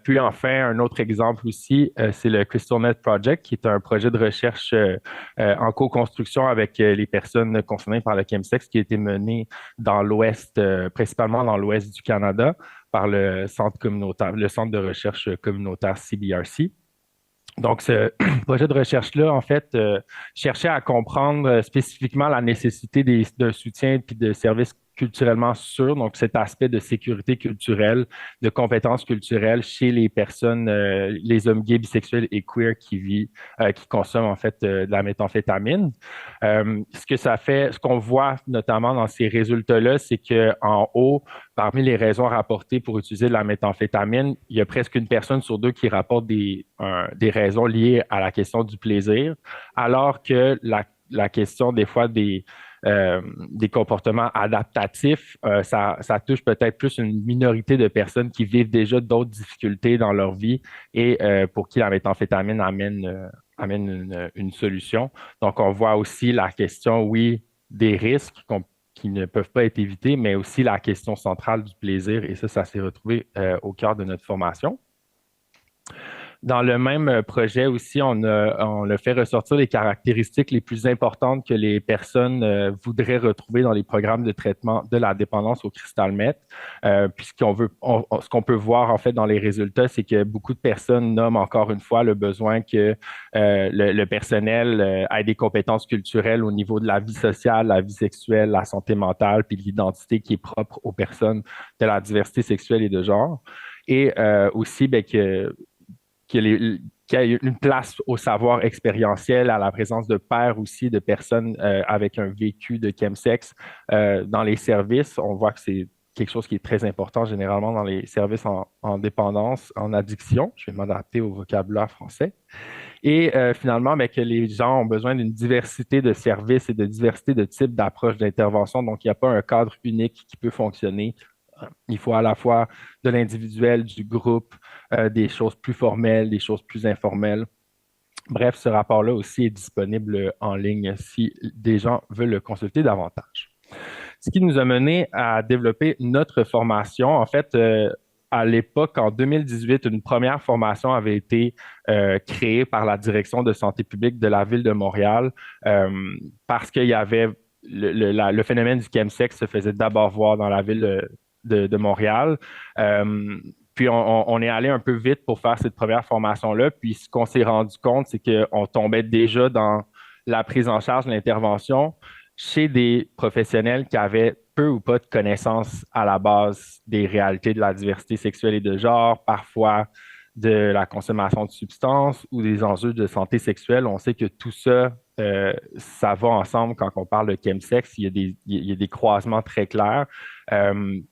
Puis enfin, un autre exemple aussi, c'est le CrystalNet Project, qui est un projet de recherche en co-construction avec les personnes concernées par le chemsex, qui a été mené dans l'Ouest, principalement dans l'Ouest du Canada, par le centre de recherche communautaire CBRC. Donc, ce projet de recherche-là, en fait, cherchait à comprendre spécifiquement la nécessité d'un soutien et de services culturellement sûrs, donc cet aspect de sécurité culturelle, de compétences culturelles chez les personnes, les hommes gays, bisexuels et queer qui consomment en fait de la méthamphétamine. Ce qu'on voit notamment dans ces résultats-là, c'est qu'en haut, parmi les raisons rapportées pour utiliser de la méthamphétamine, il y a presque une personne sur deux qui rapporte des raisons liées à la question du plaisir, alors que la question des fois des comportements adaptatifs, ça touche peut-être plus une minorité de personnes qui vivent déjà d'autres difficultés dans leur vie et pour qui la méthamphétamine amène une solution. Donc, on voit aussi la question, oui, des risques qui ne peuvent pas être évités, mais aussi la question centrale du plaisir. Et ça s'est retrouvé au cœur de notre formation. Dans le même projet aussi, on a fait ressortir les caractéristiques les plus importantes que les personnes voudraient retrouver dans les programmes de traitement de la dépendance au cristal meth. Puis ce qu'on peut voir en fait dans les résultats, c'est que beaucoup de personnes nomment encore une fois le besoin que le personnel ait des compétences culturelles au niveau de la vie sociale, la vie sexuelle, la santé mentale, puis l'identité qui est propre aux personnes de la diversité sexuelle et de genre. Et aussi, qu'il y a une place au savoir expérientiel, à la présence de pairs aussi, de personnes avec un vécu de chemsex dans les services. On voit que c'est quelque chose qui est très important généralement dans les services en dépendance, en addiction. Je vais m'adapter au vocabulaire français. Et finalement, que les gens ont besoin d'une diversité de services et de diversité de types d'approches d'intervention. Donc, il n'y a pas un cadre unique qui peut fonctionner. Il faut à la fois de l'individuel, du groupe, des choses plus formelles, des choses plus informelles. Bref, ce rapport-là aussi est disponible en ligne si des gens veulent le consulter davantage. Ce qui nous a mené à développer notre formation. En fait, à l'époque, en 2018, une première formation avait été créée par la Direction de santé publique de la Ville de Montréal parce qu'il y avait le phénomène du chemsex se faisait d'abord voir dans la ville de Montréal. Puis on est allé un peu vite pour faire cette première formation-là. Puis ce qu'on s'est rendu compte, c'est qu'on tombait déjà dans la prise en charge de l'intervention chez des professionnels qui avaient peu ou pas de connaissances à la base des réalités de la diversité sexuelle et de genre, parfois de la consommation de substances ou des enjeux de santé sexuelle. On sait que tout ça, ça va ensemble quand on parle de chemsex. Il y a des croisements très clairs.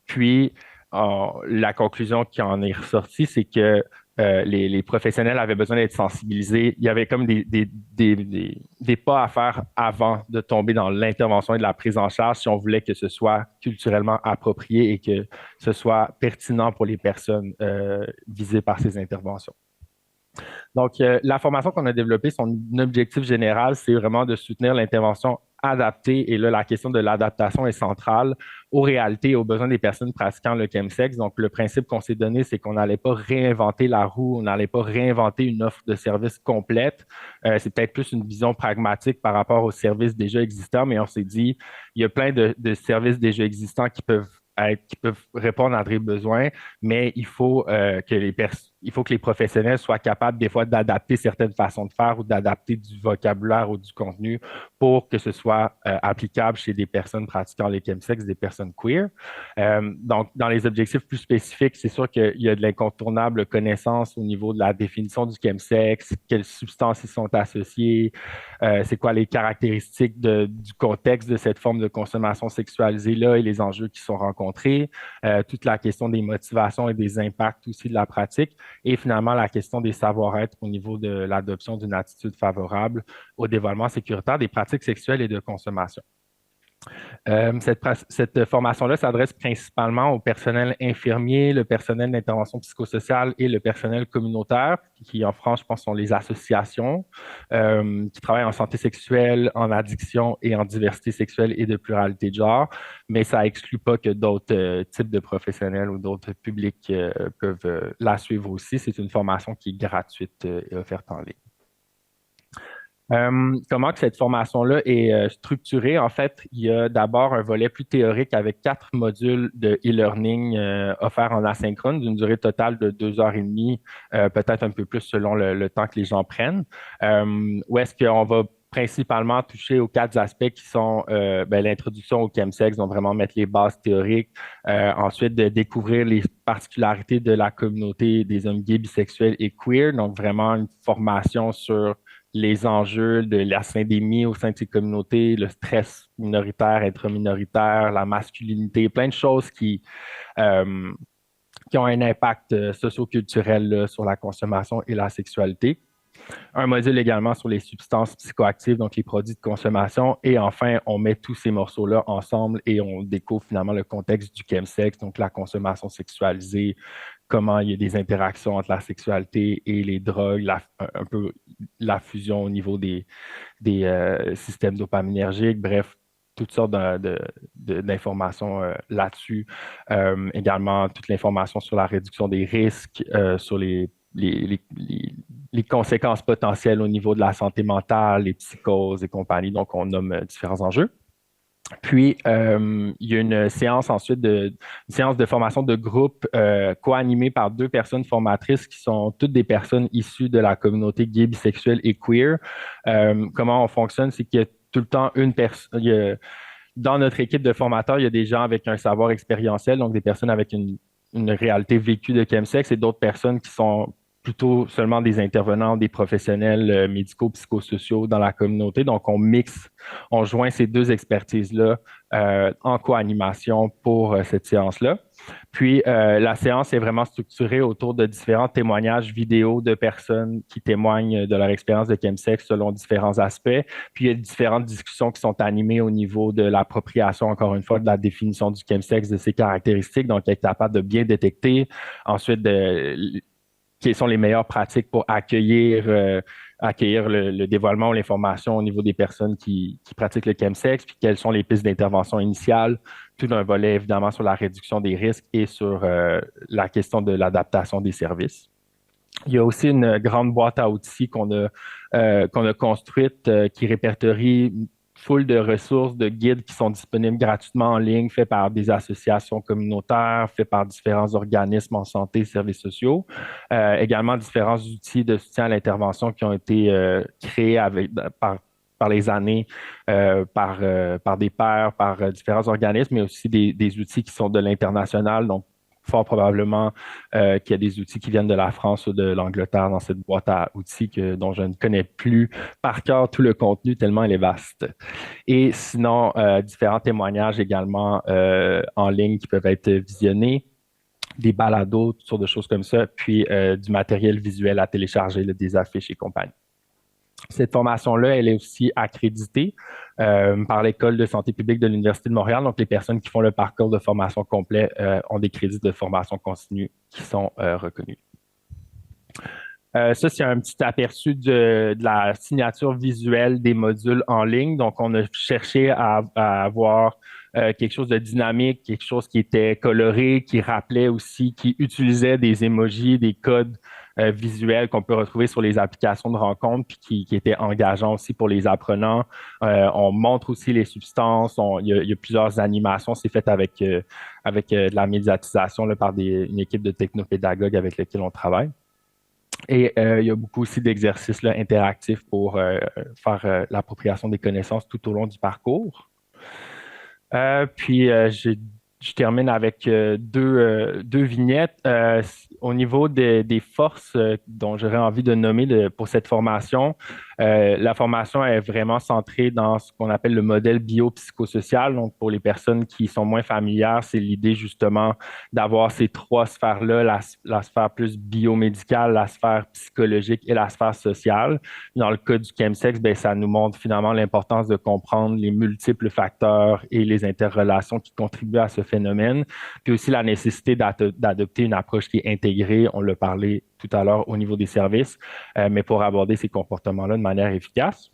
Puis, la conclusion qui en est ressortie, c'est que les professionnels avaient besoin d'être sensibilisés. Il y avait comme des pas à faire avant de tomber dans l'intervention et de la prise en charge si on voulait que ce soit culturellement approprié et que ce soit pertinent pour les personnes visées par ces interventions. Donc, la formation qu'on a développée, son objectif général, c'est vraiment de soutenir l'intervention adaptée. Et là, la question de l'adaptation est centrale aux réalités et aux besoins des personnes pratiquant le chemsex. Donc, le principe qu'on s'est donné, c'est qu'on n'allait pas réinventer la roue, on n'allait pas réinventer une offre de service complète. C'est peut-être plus une vision pragmatique par rapport aux services déjà existants, mais on s'est dit, il y a plein de services déjà existants qui peuvent répondre à des besoins, mais il faut il faut que les professionnels soient capables des fois d'adapter certaines façons de faire ou d'adapter du vocabulaire ou du contenu pour que ce soit applicable chez des personnes pratiquant les chemsex, des personnes queer. Donc, dans les objectifs plus spécifiques, c'est sûr qu'il y a de l'incontournable connaissance au niveau de la définition du chemsex, quelles substances y sont associées, c'est quoi les caractéristiques du contexte de cette forme de consommation sexualisée-là et les enjeux qui sont rencontrés, toute la question des motivations et des impacts aussi de la pratique, et finalement la question des savoir-être au niveau de l'adoption d'une attitude favorable au dévoilement sécuritaire des pratiques sexuelles et de consommation. Cette formation-là s'adresse principalement au personnel infirmier, le personnel d'intervention psychosociale et le personnel communautaire, qui en France, je pense, sont les associations qui travaillent en santé sexuelle, en addiction et en diversité sexuelle et de pluralité de genre, mais ça n'exclut pas que d'autres types de professionnels ou d'autres publics peuvent la suivre aussi. C'est une formation qui est gratuite et offerte en ligne. Comment que cette formation-là est structurée? En fait, il y a d'abord un volet plus théorique avec 4 modules de e-learning offerts en asynchrone d'une durée totale de 2h30, peut-être un peu plus selon le temps que les gens prennent. Où est-ce qu'on va principalement toucher aux 4 aspects qui sont l'introduction au chemsex, donc vraiment mettre les bases théoriques, ensuite de découvrir les particularités de la communauté des hommes gays, bisexuels et queer, donc vraiment une formation sur les enjeux de la syndémie au sein de ces communautés, le stress minoritaire, intraminoritaire, la masculinité, plein de choses qui ont un impact socio-culturel sur la consommation et la sexualité. Un module également sur les substances psychoactives, donc les produits de consommation. Et enfin, on met tous ces morceaux-là ensemble et on découvre finalement le contexte du chemsex, donc la consommation sexualisée, comment il y a des interactions entre la sexualité et les drogues, un peu la fusion au niveau des systèmes dopaminergiques, bref, toutes sortes d'informations là-dessus. Également, toute l'information sur la réduction des risques, sur les conséquences potentielles au niveau de la santé mentale, les psychoses et compagnie. Donc, on nomme différents enjeux. Puis, il y a une séance ensuite une séance de formation de groupe co-animée par 2 personnes formatrices qui sont toutes des personnes issues de la communauté gay, bisexuelle et queer. Comment on fonctionne, c'est qu'il y a tout le temps une personne. Dans notre équipe de formateurs, il y a des gens avec un savoir expérientiel, donc des personnes avec une réalité vécue de chemsex et d'autres personnes qui sont plutôt seulement des intervenants, des professionnels médicaux, psychosociaux dans la communauté. Donc, on joint ces 2 expertises-là en co-animation pour cette séance-là. Puis, la séance est vraiment structurée autour de différents témoignages vidéo de personnes qui témoignent de leur expérience de chemsex selon différents aspects. Puis, il y a différentes discussions qui sont animées au niveau de l'appropriation, encore une fois, de la définition du chemsex, de ses caractéristiques, donc être capable de bien détecter. Ensuite, quelles sont les meilleures pratiques pour accueillir le dévoilement ou l'information au niveau des personnes qui pratiquent le chemsex, puis quelles sont les pistes d'intervention initiales, tout un volet évidemment sur la réduction des risques et sur la question de l'adaptation des services. Il y a aussi une grande boîte à outils qu'on a construite qui répertorie foule de ressources, de guides qui sont disponibles gratuitement en ligne, faits par des associations communautaires, faits par différents organismes en santé et services sociaux. Également, différents outils de soutien à l'intervention qui ont été créés par les années, par des pairs, par différents organismes, mais aussi des outils qui sont de l'international, donc fort probablement qu'il y a des outils qui viennent de la France ou de l'Angleterre dans cette boîte à outils dont je ne connais plus par cœur tout le contenu tellement elle est vaste. Et sinon, différents témoignages également en ligne qui peuvent être visionnés, des balados, toutes sortes de choses comme ça, puis du matériel visuel à télécharger, des affiches et compagnie. Cette formation-là, elle est aussi accréditée par l'École de santé publique de l'Université de Montréal. Donc, les personnes qui font le parcours de formation complet ont des crédits de formation continue qui sont reconnus. Ça, c'est un petit aperçu de la signature visuelle des modules en ligne. Donc, on a cherché à avoir quelque chose de dynamique, quelque chose qui était coloré, qui rappelait aussi, qui utilisait des emojis, des codes visuels qu'on peut retrouver sur les applications de rencontres, puis qui étaient engageants aussi pour les apprenants. On montre aussi les substances. Il y a plusieurs animations. C'est fait avec de la médiatisation là, par une équipe de technopédagogues avec lesquels on travaille. Et il y a beaucoup aussi d'exercices là, interactifs pour faire l'appropriation des connaissances tout au long du parcours. Puis, je termine avec deux vignettes. Au niveau des forces dont j'aurais envie de nommer pour cette formation, la formation est vraiment centrée dans ce qu'on appelle le modèle biopsychosocial. Donc, pour les personnes qui sont moins familières, c'est l'idée justement d'avoir ces trois sphères-là, la sphère plus biomédicale, la sphère psychologique et la sphère sociale. Dans le cas du chemsex, ben, ça nous montre finalement l'importance de comprendre les multiples facteurs et les interrelations qui contribuent à ce phénomène, puis aussi la nécessité d'adopter une approche qui est intégrée, on l'a parlé tout à l'heure au niveau des services, mais pour aborder ces comportements-là de manière efficace.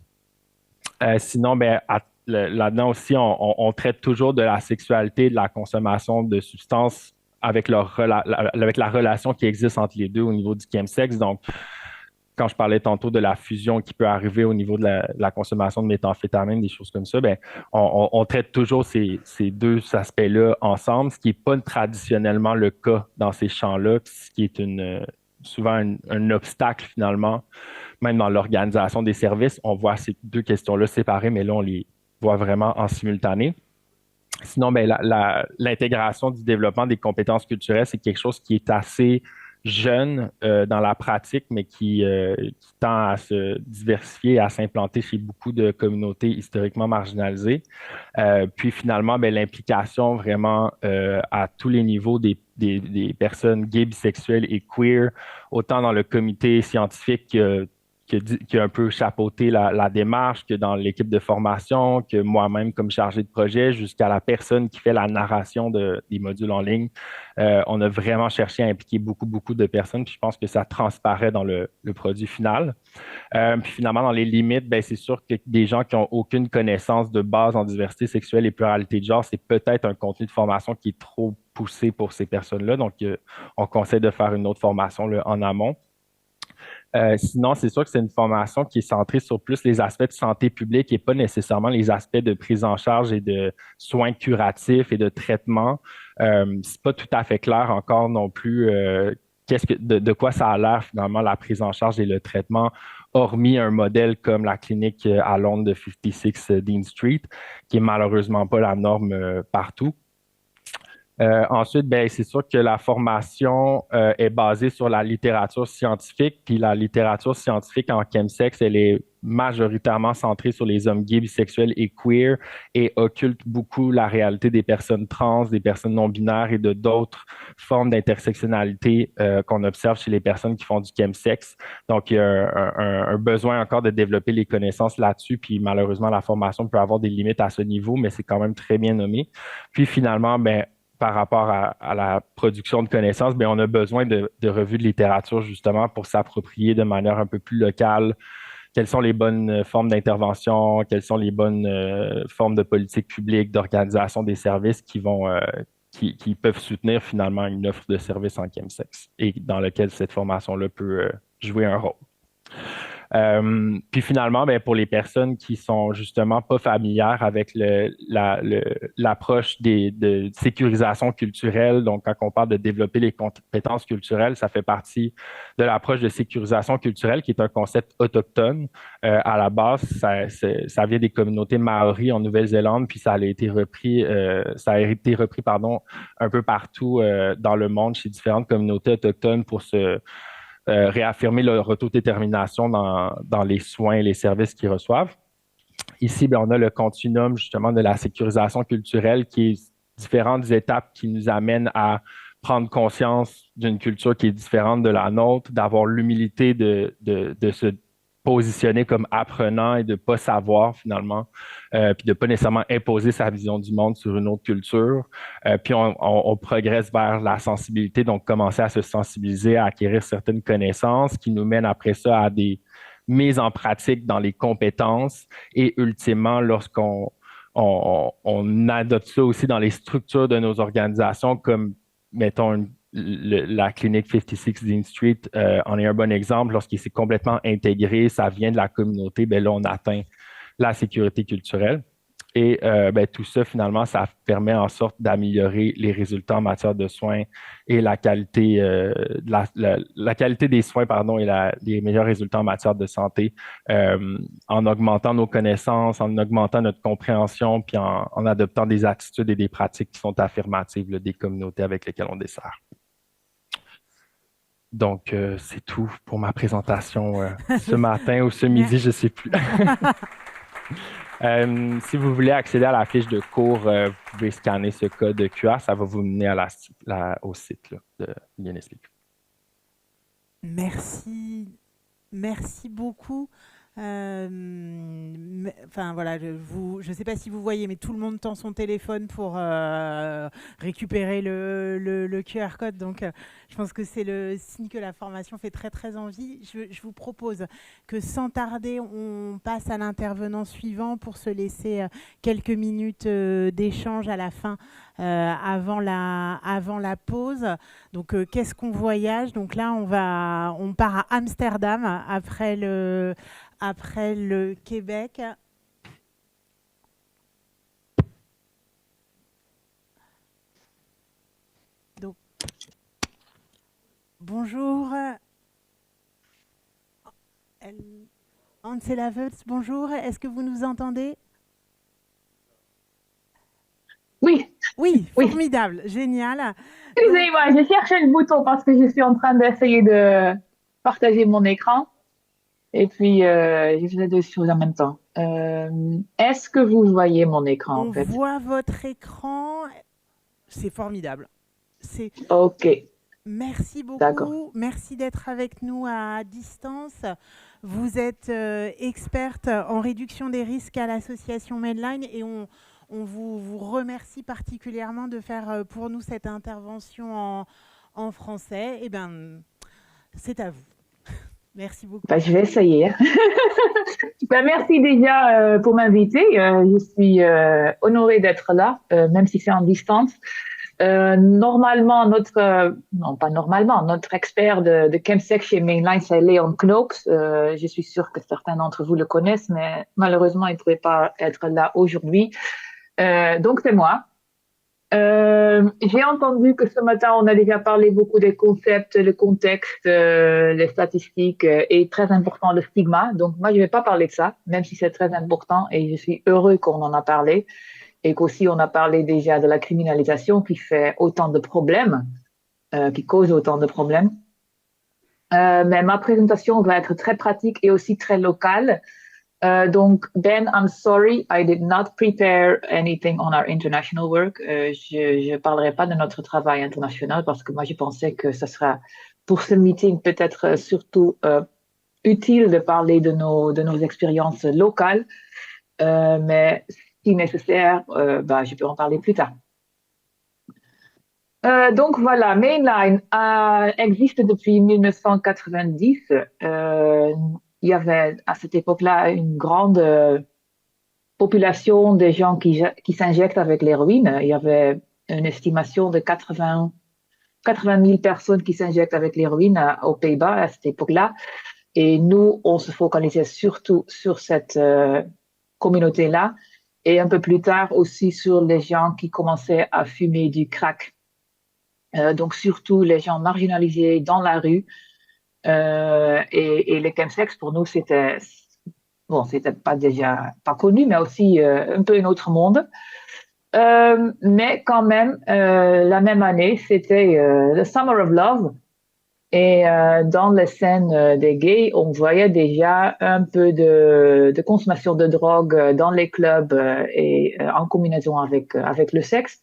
Sinon, ben, là-dedans aussi, on traite toujours de la sexualité, de la consommation de substances avec la relation qui existe entre les deux au niveau du chemsex. Donc, quand je parlais tantôt de la fusion qui peut arriver au niveau de la consommation de méthamphétamine, des choses comme ça, ben, on traite toujours ces deux aspects-là ensemble, ce qui n'est pas traditionnellement le cas dans ces champs-là, ce qui est souvent un obstacle finalement, même dans l'organisation des services. On voit ces deux questions-là séparées, mais là, on les voit vraiment en simultané. Sinon, ben, l'intégration du développement des compétences culturelles, c'est quelque chose qui est assez jeune dans la pratique, mais qui tend à se diversifier, à s'implanter chez beaucoup de communautés historiquement marginalisées. Puis finalement, ben, l'implication vraiment à tous les niveaux des personnes gays, bisexuelles et queer, autant dans le comité scientifique qui a un peu chapeauté la démarche, que dans l'équipe de formation, que moi-même comme chargé de projet, jusqu'à la personne qui fait la narration des modules en ligne. On a vraiment cherché à impliquer beaucoup de personnes, puis je pense que ça transparaît dans le produit final. Puis finalement, dans les limites, ben, c'est sûr que des gens qui n'ont aucune connaissance de base en diversité sexuelle et pluralité de genre, c'est peut-être un contenu de formation qui est trop poussé pour ces personnes-là. Donc, on conseille de faire une autre formation là, en amont. Sinon, c'est sûr que c'est une formation qui est centrée sur plus les aspects de santé publique et pas nécessairement les aspects de prise en charge et de soins curatifs et de traitement. C'est pas tout à fait clair encore non plus de quoi ça a l'air finalement la prise en charge et le traitement, hormis un modèle comme la clinique à Londres de 56 Dean Street, qui est malheureusement pas la norme partout. Ensuite, ben, c'est sûr que la formation est basée sur la littérature scientifique, puis la littérature scientifique en chemsex, elle est majoritairement centrée sur les hommes gays, bisexuels et queer et occulte beaucoup la réalité des personnes trans, des personnes non-binaires et de d'autres formes d'intersectionnalité qu'on observe chez les personnes qui font du chemsex. Donc, il y a un besoin encore de développer les connaissances là-dessus, puis malheureusement, la formation peut avoir des limites à ce niveau, mais c'est quand même très bien nommé. Puis finalement, ben, par rapport à la production de connaissances, bien, on a besoin de revues de littérature justement pour s'approprier de manière un peu plus locale quelles sont les bonnes formes d'intervention, quelles sont les bonnes formes de politique publique, d'organisation des services qui peuvent soutenir finalement une offre de services en chemsex et dans lequel cette formation-là peut jouer un rôle. Puis finalement, ben, pour les personnes qui sont justement pas familières avec l'approche de sécurisation culturelle, donc quand on parle de développer les compétences culturelles, ça fait partie de l'approche de sécurisation culturelle qui est un concept autochtone. À la base, ça vient des communautés maoris en Nouvelle-Zélande, puis ça a été repris un peu partout dans le monde chez différentes communautés autochtones pour réaffirmer leur autodétermination dans les soins et les services qu'ils reçoivent. Ici, bien, on a le continuum justement de la sécurisation culturelle qui est différentes étapes qui nous amènent à prendre conscience d'une culture qui est différente de la nôtre, d'avoir l'humilité de se positionner comme apprenant et de ne pas savoir finalement, puis de ne pas nécessairement imposer sa vision du monde sur une autre culture. Puis on progresse vers la sensibilité, donc commencer à se sensibiliser, à acquérir certaines connaissances qui nous mènent après ça à des mises en pratique dans les compétences et ultimement, lorsqu'on adopte ça aussi dans les structures de nos organisations comme, mettons, la clinique 56 Dean Street en est un bon exemple. Lorsqu'il s'est complètement intégré, ça vient de la communauté, bien là, on atteint la sécurité culturelle. Et tout ça, finalement, ça permet en sorte d'améliorer les résultats en matière de soins et la qualité, la qualité des soins, pardon, et les meilleurs résultats en matière de santé, en augmentant nos connaissances, en augmentant notre compréhension, puis en adoptant des attitudes et des pratiques qui sont affirmatives là, des communautés avec lesquelles on dessert. Donc, c'est tout pour ma présentation ce matin ou ce midi, je ne sais plus. Si vous voulez accéder à la fiche de cours, vous pouvez scanner ce code QR, ça va vous mener au site là, de l'UNSP. Merci beaucoup. Enfin voilà, je sais pas si vous voyez, mais tout le monde tend son téléphone pour récupérer le QR code. Donc, je pense que c'est le signe que la formation fait très très envie. Je vous propose que sans tarder, on passe à l'intervenant suivant pour se laisser quelques minutes d'échange à la fin, avant la pause. Donc, qu'est-ce qu'on voyage? Donc là, on part à Amsterdam après le Québec. Donc, bonjour. Ansela Wölz, bonjour. Est-ce que vous nous entendez? Oui. Oui, formidable, génial. Excusez-moi, j'ai cherché le bouton parce que je suis en train d'essayer de partager mon écran. Et puis, je faisais deux choses en même temps. Est-ce que vous voyez mon écran, en fait? On voit votre écran. C'est formidable. OK. Merci beaucoup. D'accord. Merci d'être avec nous à distance. Vous êtes experte en réduction des risques à l'association Medline et on vous remercie particulièrement de faire pour nous cette intervention en français. Eh bien, c'est à vous. Merci beaucoup. Je vais essayer. Merci déjà pour m'inviter. Je suis honorée d'être là, même si c'est en distance. Normalement, notre expert de Chemsec chez Mainline, c'est Léon Knoops. Je suis sûre que certains d'entre vous le connaissent, mais malheureusement, il ne pouvait pas être là aujourd'hui. Donc, c'est moi. J'ai entendu que ce matin, on a déjà parlé beaucoup des concepts, le contexte, les statistiques et très important, le stigma. Donc, moi, je ne vais pas parler de ça, même si c'est très important et je suis heureux qu'on en a parlé et qu'aussi on a parlé déjà de la criminalisation qui fait autant de problèmes, qui cause autant de problèmes. Mais ma présentation va être très pratique et aussi très locale. Donc, Ben, I'm sorry, I did not prepare anything on our international work. Je ne parlerai pas de notre travail international parce que moi, je pensais que ce sera pour ce meeting peut-être surtout utile de parler de nos expériences locales. Mais si nécessaire, je peux en parler plus tard. Donc voilà, Mainline existe depuis 1990. Il y avait à cette époque-là une grande population de gens qui s'injectent avec l'héroïne. Il y avait une estimation de 80 000 personnes qui s'injectent avec l'héroïne aux Pays-Bas à cette époque-là. Et nous, on se focalisait surtout sur cette communauté-là et un peu plus tard aussi sur les gens qui commençaient à fumer du crack. Donc surtout les gens marginalisés dans la rue. Et les chemsex, pour nous, c'était pas connu, mais aussi un peu un autre monde. Mais quand même, la même année, c'était le Summer of Love. Et dans les scènes des gays, on voyait déjà un peu de consommation de drogue dans les clubs et en combinaison avec le sexe.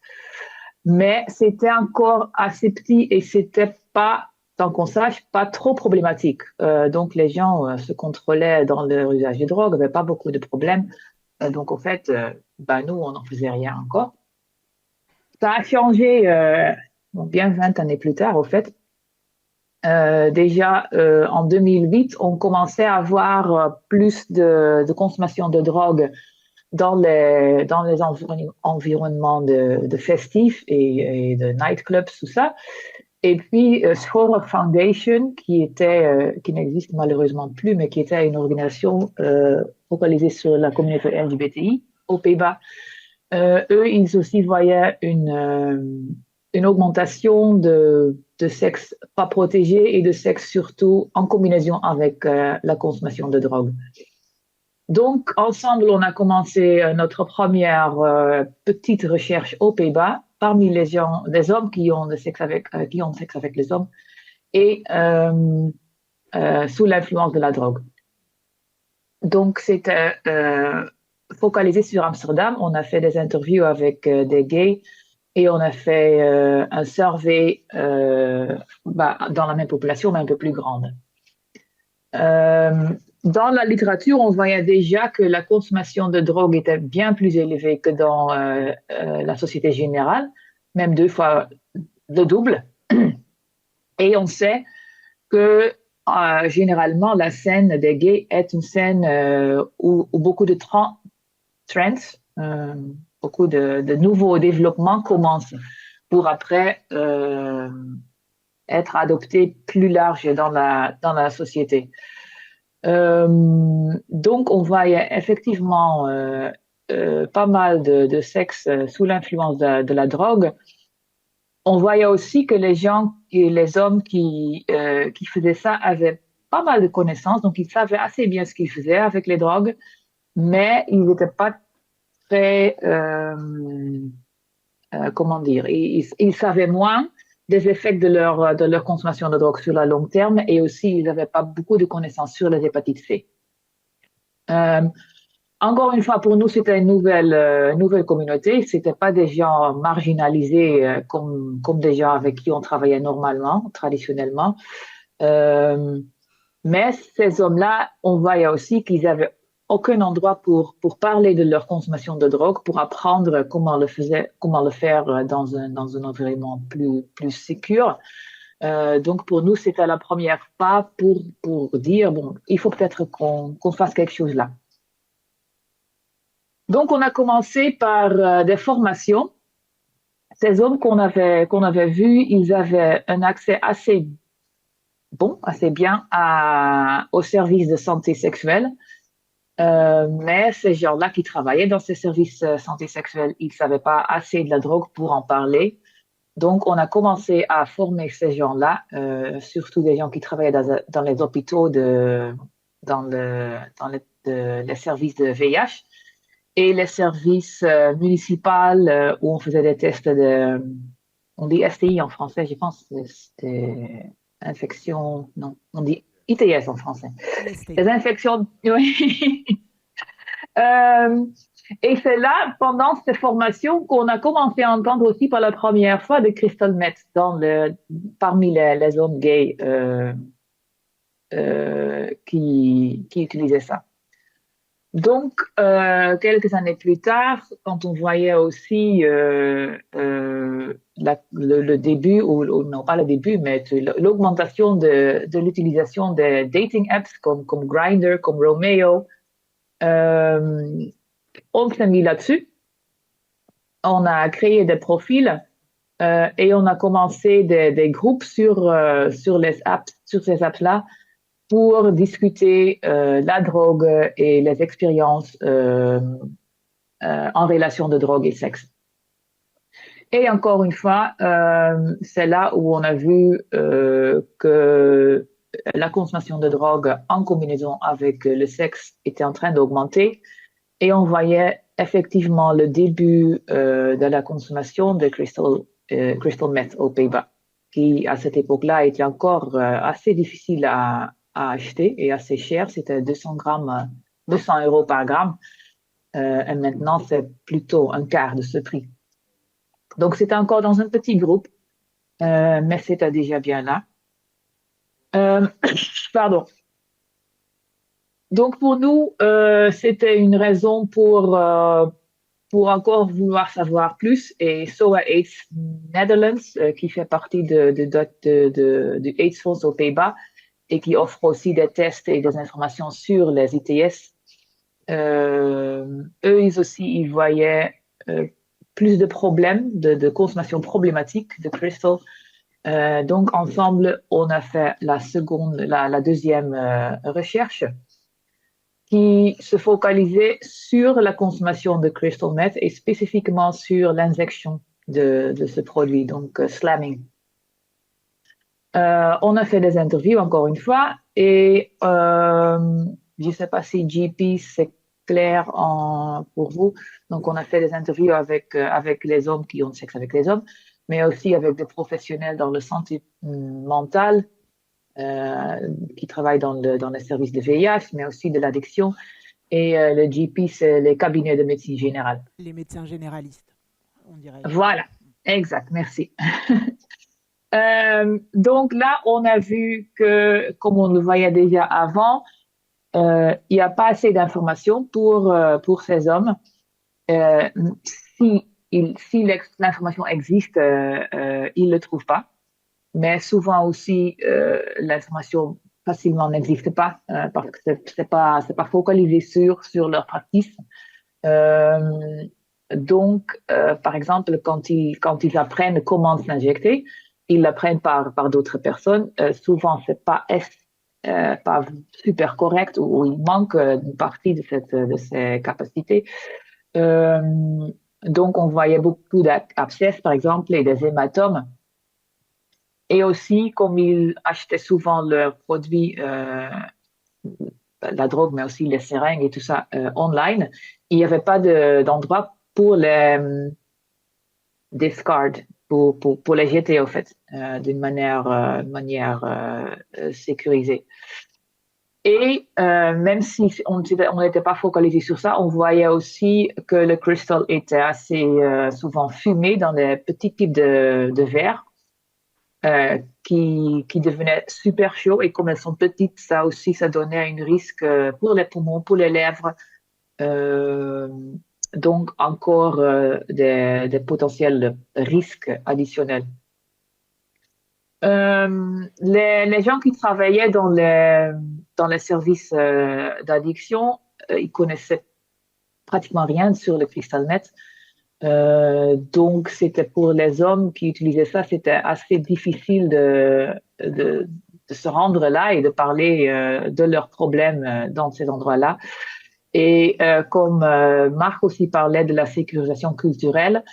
Mais c'était encore assez petit et c'était pas, tant qu'on sache, pas trop problématique. Donc les gens se contrôlaient dans leur usage de drogue, n'avaient pas beaucoup de problèmes. Donc en fait, nous, on n'en faisait rien encore. Ça a changé bien 20 années plus tard, au fait. Déjà, en 2008, on commençait à avoir plus de consommation de drogue dans les environnements de festifs et de nightclubs, tout ça. Et puis, Scholar Foundation, qui n'existe malheureusement plus, mais qui était une organisation focalisée sur la communauté LGBTI, aux Pays-Bas. Eux, ils aussi voyaient une augmentation de sexe pas protégé et de sexe surtout en combinaison avec la consommation de drogue. Donc, ensemble, on a commencé notre première petite recherche aux Pays-Bas parmi les hommes qui ont sexe avec les hommes et sous l'influence de la drogue. Donc, c'était focalisé sur Amsterdam. On a fait des interviews avec des gays et on a fait un survey dans la même population, mais un peu plus grande. Dans la littérature, on voyait déjà que la consommation de drogue était bien plus élevée que dans la société générale, même 2 fois le double. Et on sait que généralement, la scène des gays est une scène où beaucoup de trends, beaucoup de nouveaux développements commencent pour après être adoptés plus large dans la société. Donc, on voyait effectivement pas mal de sexe sous l'influence de la drogue. On voyait aussi que les gens et les hommes qui faisaient ça avaient pas mal de connaissances, donc ils savaient assez bien ce qu'ils faisaient avec les drogues, mais ils n'étaient pas très, comment dire, ils savaient moins des effets de leur consommation de drogue sur le long terme et aussi ils n'avaient pas beaucoup de connaissances sur les hépatites C. Encore une fois, pour nous, c'était une nouvelle communauté. C'était pas des gens marginalisés comme des gens avec qui on travaillait normalement, traditionnellement. Mais ces hommes-là, on voyait aussi qu'ils avaient aucun endroit pour parler de leur consommation de drogue, pour apprendre comment le faire dans un environnement plus sécure. Donc pour nous, c'était la première pas pour dire bon, il faut peut-être qu'on fasse quelque chose là. Donc on a commencé par des formations. Ces hommes qu'on avait vus, ils avaient un accès assez bien aux services de santé sexuelle. Mais ces gens-là qui travaillaient dans ces services de santé sexuelle, ils ne savaient pas assez de la drogue pour en parler. Donc, on a commencé à former ces gens-là, surtout des gens qui travaillaient dans les hôpitaux, dans les services de VIH et les services municipaux où on faisait des tests on dit STI en français, je pense que c'était infection, non, on dit ITS en français. Les infections, oui. Et c'est là, pendant cette formation, qu'on a commencé à entendre aussi pour la première fois de crystal meth parmi les hommes gays qui utilisaient ça. Donc, quelques années plus tard, quand on voyait aussi le début, ou non pas le début, mais l'augmentation de l'utilisation des dating apps comme Grindr, comme Romeo, on s'est mis là-dessus. On a créé des profils et on a commencé des groupes sur ces apps-là pour discuter la drogue et les expériences en relation de drogue et sexe. Et encore une fois, c'est là où on a vu que la consommation de drogue en combinaison avec le sexe était en train d'augmenter et on voyait effectivement le début de la consommation de crystal meth aux Pays-Bas, qui à cette époque-là était encore assez difficile à acheter et assez cher. C'était 200 € par gramme. Et maintenant, c'est plutôt un quart de ce prix. Donc, c'était encore dans un petit groupe, mais c'était déjà bien là. Pardon. Donc, pour nous, c'était une raison pour encore vouloir savoir plus. Et SOA AIDS Netherlands, qui fait partie du AIDS Fonds aux Pays-Bas, et qui offre aussi des tests et des informations sur les ITS. Eux, ils voyaient plus de problèmes, de consommation problématique de crystal. Donc, ensemble, on a fait la deuxième recherche qui se focalisait sur la consommation de crystal meth et spécifiquement sur l'injection de ce produit, donc slamming. On a fait des interviews encore une fois et je ne sais pas si GP c'est clair pour vous. Donc on a fait des interviews avec les hommes qui ont sexe avec les hommes, mais aussi avec des professionnels dans le santé mentale qui travaillent dans le service de VIH, mais aussi de l'addiction. Et le GP, c'est les cabinets de médecine générale. Les médecins généralistes, on dirait. Voilà, exact, merci. Donc là, on a vu que, comme on le voyait déjà avant, il n'y a pas assez d'informations pour ces hommes. Si l'information existe, ils ne le trouvent pas. Mais souvent aussi, l'information facilement n'existe pas parce que c'est pas focalisé sur leur pratique. Donc, par exemple, quand ils apprennent comment s'injecter, ils l'apprennent par d'autres personnes. Souvent, c'est pas super correct ou il manque une partie de ces capacités. Donc, on voyait beaucoup d'abcès, par exemple, et des hématomes. Et aussi, comme ils achetaient souvent leurs produits, la drogue, mais aussi les seringues et tout ça online, il n'y avait pas d'endroit pour les discard, pour les jeter, au fait, d'une manière sécurisée. Et même si on n'était pas focalisé sur ça, on voyait aussi que le crystal était assez souvent fumé dans des petits types de verres. Qui devenaient super chauds et comme elles sont petites, ça aussi, ça donnait un risque pour les poumons, pour les lèvres. Donc, encore des potentiels risques additionnels. Les gens qui travaillaient dans les services d'addiction, ils connaissaient pratiquement rien sur le crystal meth. Donc, c'était pour les hommes qui utilisaient ça, c'était assez difficile de se rendre là et de parler de leurs problèmes dans ces endroits-là. Et comme Marc aussi parlait de la sécurisation culturelle,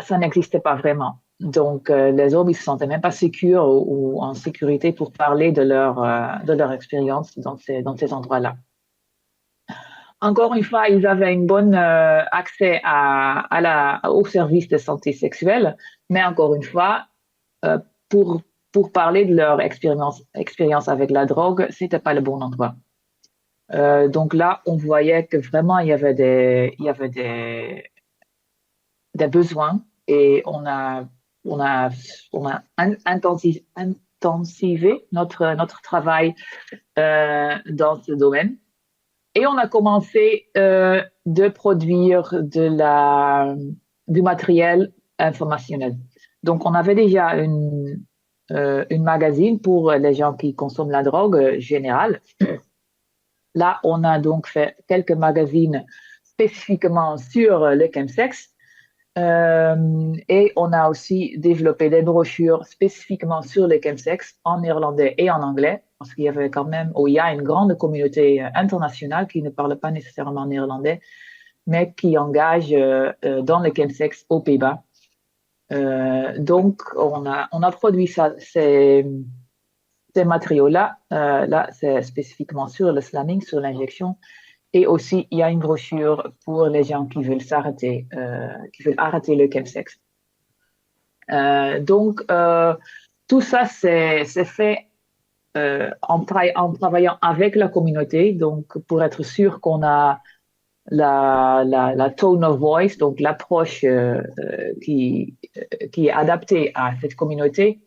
ça n'existait pas vraiment. Donc, les hommes, ils se sentaient même pas sûrs ou en sécurité pour parler de leur expérience dans ces endroits-là. Encore une fois, ils avaient une bonne accès au service de santé sexuelle, mais encore une fois, pour parler de leur expérience avec la drogue, c'était pas le bon endroit. Donc là, on voyait que vraiment il y avait des besoins et on a intensivé notre travail dans ce domaine. Et on a commencé de produire du matériel informationnel. Donc, on avait déjà une magazine pour les gens qui consomment la drogue générale. Là, on a donc fait quelques magazines spécifiquement sur le chemsex. Et on a aussi développé des brochures spécifiquement sur le chemsex en néerlandais et en anglais. Parce qu'il y avait il y a une grande communauté internationale qui ne parle pas nécessairement néerlandais, mais qui engage dans le chemsex aux Pays-Bas. Donc, on a produit ces matériaux-là. Là, c'est spécifiquement sur le slamming, sur l'injection. Et aussi, il y a une brochure pour les gens qui veulent qui veulent arrêter le chemsex. Donc, tout ça, c'est fait en travaillant avec la communauté, donc pour être sûr qu'on a la tone of voice, donc l'approche qui est adaptée à cette communauté.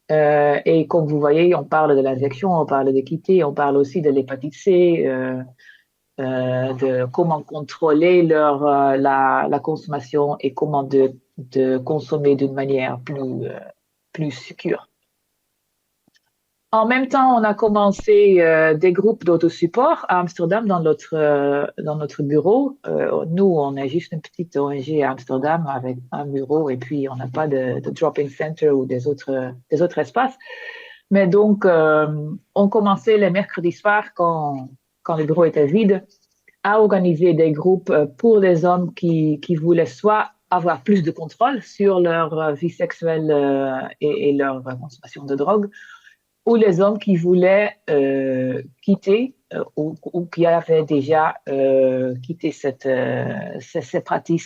Et comme vous voyez, on parle de l'injection, on parle de quitter, on parle aussi de l'hépatite C, de comment contrôler la consommation et comment de consommer d'une manière plus sûre. En même temps, on a commencé des groupes d'autosupport à Amsterdam dans notre bureau. Nous, on est juste une petite ONG à Amsterdam avec un bureau et puis on n'a pas de drop-in center ou des autres espaces. Mais donc, on commençait les mercredis soirs quand quand le bureau était vide, a organisé des groupes pour les hommes qui voulaient soit avoir plus de contrôle sur leur vie sexuelle et leur consommation de drogue, ou les hommes qui voulaient quitter ou qui avaient déjà quitté ces pratiques,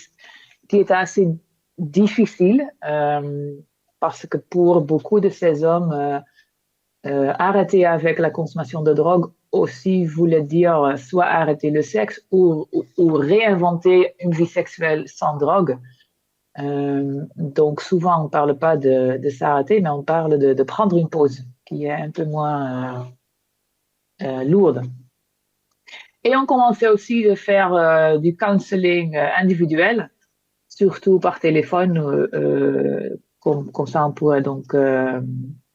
qui étaient assez difficiles parce que pour beaucoup de ces hommes, arrêter avec la consommation de drogue aussi voulait dire soit arrêter le sexe ou réinventer une vie sexuelle sans drogue. Donc souvent on ne parle pas de s'arrêter, mais on parle de prendre une pause qui est un peu moins lourde. Et on commençait aussi de faire du counseling individuel, surtout par téléphone, comme ça on pourrait donc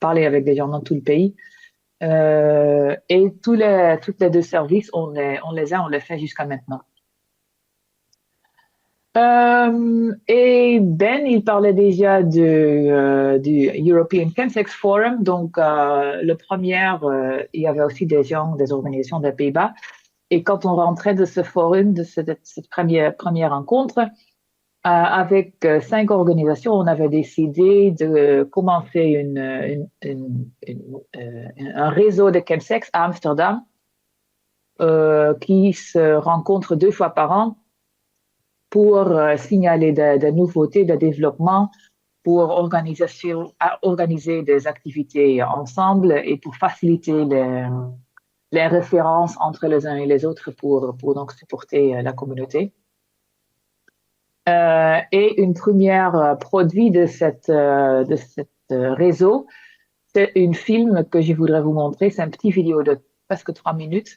parler avec des gens dans tout le pays. Et tous les deux services, on les fait jusqu'à maintenant. Et Ben, il parlait déjà du European Chemsex Forum. Donc, le premier, il y avait aussi des organisations des Pays-Bas. Et quand on rentrait de ce forum, de cette première rencontre, avec 5 organisations, on avait décidé de commencer un réseau de chemsex à Amsterdam qui se rencontre 2 fois par an pour signaler des nouveautés, des développements, pour organiser des activités ensemble et pour faciliter les références entre les uns et les autres pour donc supporter la communauté. Et une première produit de cette réseau, c'est un film que je voudrais vous montrer. C'est un petit vidéo de presque 3 minutes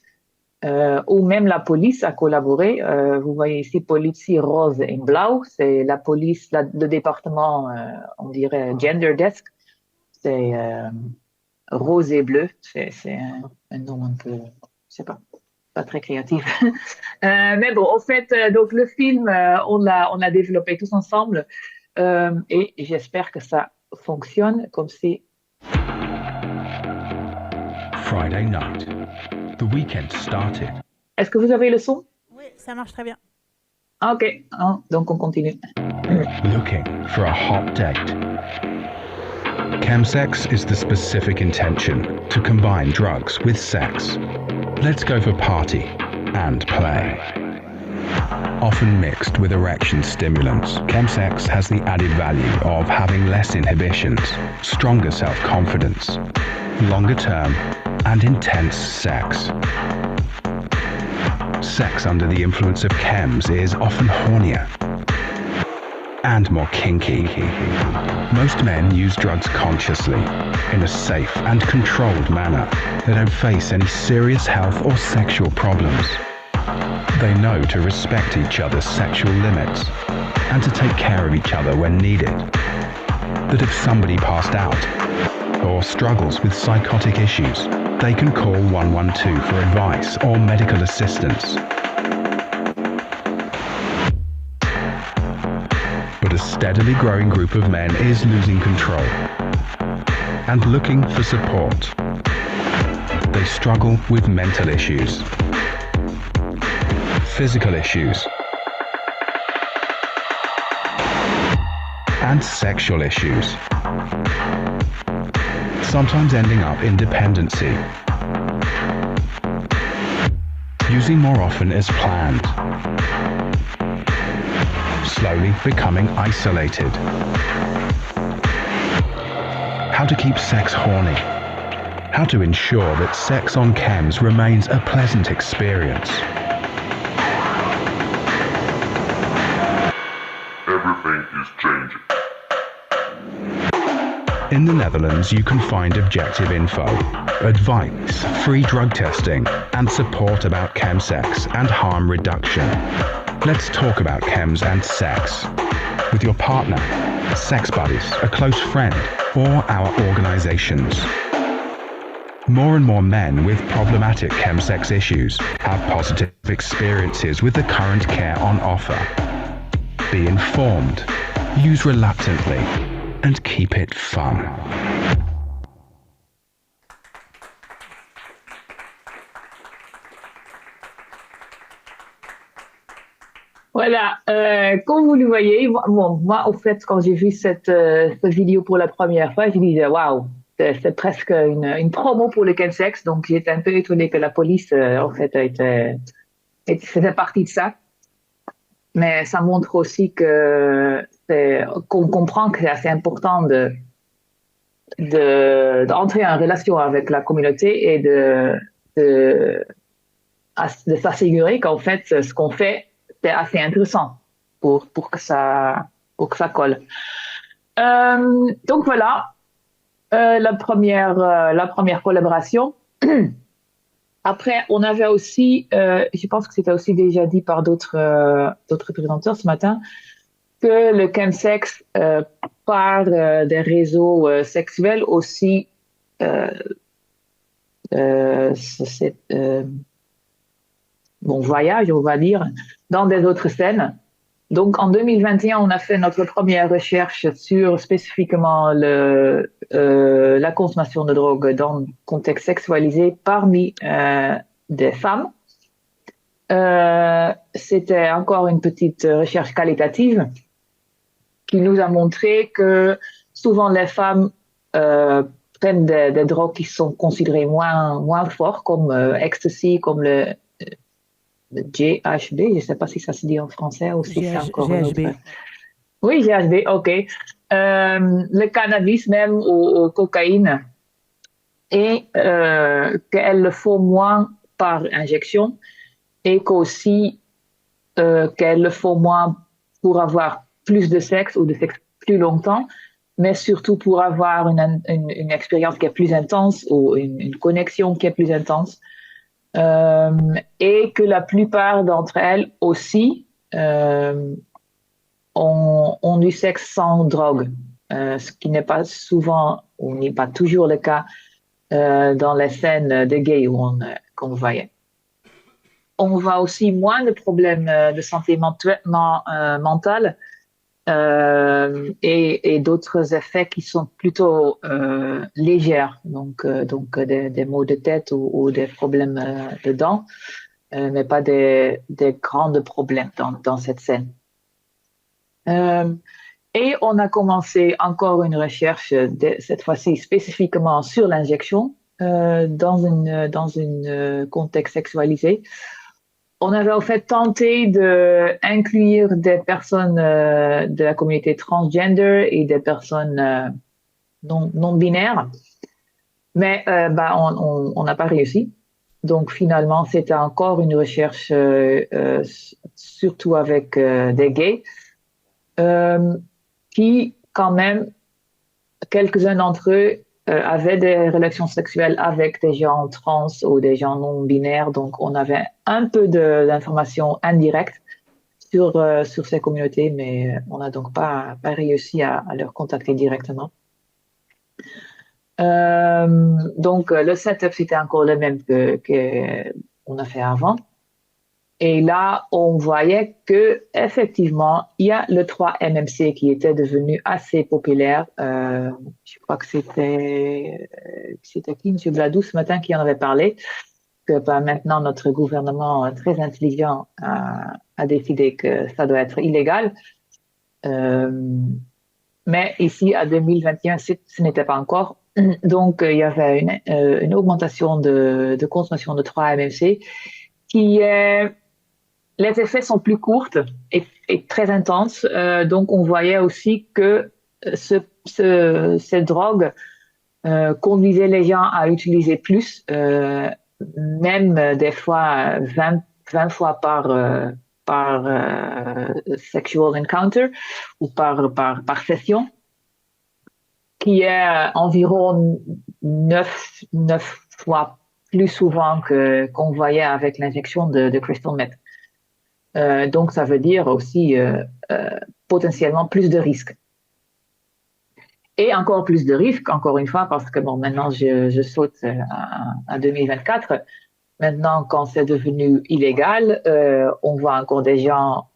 où même la police a collaboré. Vous voyez ici Politie Rose et Blau, c'est la police, le département, on dirait Gender Desk. C'est rose et bleu. C'est un nom un peu, je sais pas très créatif. Mais bon, en fait, donc le film, on l'a développé tous ensemble et j'espère que ça fonctionne comme si. Friday night. The weekend started. Est-ce que vous avez le son? Oui, ça marche très bien. Ok, donc on continue. Looking for a hot date. Chemsex is the specific intention to combine drugs with sex. Let's go for party and play. Often mixed with erection stimulants, chemsex has the added value of having less inhibitions, stronger self-confidence, longer term, and intense sex. Sex under the influence of chems is often hornier and more kinky. Most men use drugs consciously, in a safe and controlled manner. They don't face any serious health or sexual problems. They know to respect each other's sexual limits and to take care of each other when needed. That if somebody passed out or struggles with psychotic issues, they can call 112 for advice or medical assistance. But a steadily growing group of men is losing control and looking for support. They struggle with mental issues, physical issues, and sexual issues, sometimes ending up in dependency, using more often as planned, slowly becoming isolated. How to keep sex horny. How to ensure that sex on chems remains a pleasant experience. Everything is changing. In the Netherlands, you can find objective info, advice, free drug testing, and support about chemsex and harm reduction. Let's talk about chems and sex with your partner, sex buddies, a close friend, or our organizations. More and more men with problematic chemsex issues have positive experiences with the current care on offer. Be informed, use reluctantly, and keep it fun. Voilà, comme vous le voyez, moi, au fait, quand j'ai vu cette vidéo pour la première fois, je disais, waouh, c'est presque une promo pour le chemsex. Donc, j'étais un peu étonnée que la police, en fait, faisait partie de ça. Mais ça montre aussi qu'on comprend que c'est assez important d'entrer en relation avec la communauté et de s'assurer qu'en fait, ce qu'on fait, c'est assez intéressant pour que ça colle. Donc voilà, la première collaboration. Après, on avait aussi, je pense que c'était aussi déjà dit par d'autres représentants ce matin, que le chemsex par des réseaux sexuels aussi voyage, on va dire, dans des autres scènes. Donc, en 2021, on a fait notre première recherche sur spécifiquement la consommation de drogue dans le contexte sexualisé parmi des femmes. C'était encore une petite recherche qualitative qui nous a montré que souvent les femmes prennent des drogues qui sont considérées moins fortes, comme ecstasy, comme le GHB, je ne sais pas si ça se dit en français aussi. C'est encore GHB. Oui, GHB, ok. Le cannabis même ou cocaïne, et qu'elles le font moins par injection, et qu'aussi qu'elles le font moins pour avoir plus de sexe ou de sexe plus longtemps, mais surtout pour avoir une expérience qui est plus intense ou une connexion qui est plus intense. Et que la plupart d'entre elles aussi ont du sexe sans drogue, ce qui n'est pas souvent ou n'est pas toujours le cas dans les scènes de gays qu'on voyait. On voit aussi moins de problèmes de santé mentale et d'autres effets qui sont plutôt légers, donc des maux de tête ou des problèmes de dents, mais pas des grands problèmes dans cette scène. Et on a commencé encore une recherche, cette fois-ci spécifiquement sur l'injection dans un contexte sexualisé. On avait en fait tenté d'inclure des personnes de la communauté transgender et des personnes non binaires, mais on n'a pas réussi. Donc finalement, c'était encore une recherche surtout avec des gays qui, quand même, quelques-uns d'entre eux avaient des relations sexuelles avec des gens trans ou des gens non binaires, donc on avait un peu d'informations indirectes sur ces communautés, mais on n'a donc pas réussi à leur contacter directement. Donc le setup c'était encore le même que on a fait avant. Et là, on voyait que effectivement, il y a le 3-MMC qui était devenu assez populaire. Je crois que c'était qui, M. Bladou, ce matin, qui en avait parlé. Que maintenant, notre gouvernement très intelligent a décidé que ça doit être illégal. Mais ici, à 2021, ce n'était pas encore. Donc, il y avait une augmentation de consommation de 3-MMC qui est... Les effets sont plus courts et très intenses. Donc, on voyait aussi que cette drogue conduisait les gens à utiliser plus, même des fois 20 fois par sexual encounter ou par session, qui est environ 9 fois plus souvent qu'on voyait avec l'injection de crystal meth. Donc, ça veut dire aussi potentiellement plus de risques. Et encore plus de risques, encore une fois, parce que maintenant, je saute à 2024. Maintenant, quand c'est devenu illégal, on voit encore des gens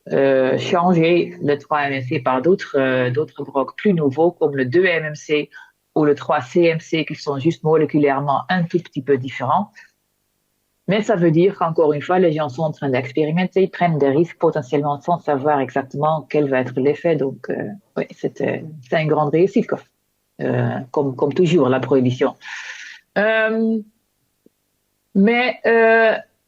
changer le 3-MMC par d'autres drogues plus nouveaux, comme le 2-MMC ou le 3-CMC, qui sont juste moléculairement un tout petit peu différents. Mais ça veut dire qu'encore une fois, les gens sont en train d'expérimenter, ils prennent des risques potentiellement sans savoir exactement quel va être l'effet. Donc, oui, c'est une grande réussite, quoi. Comme toujours, la prohibition. Mais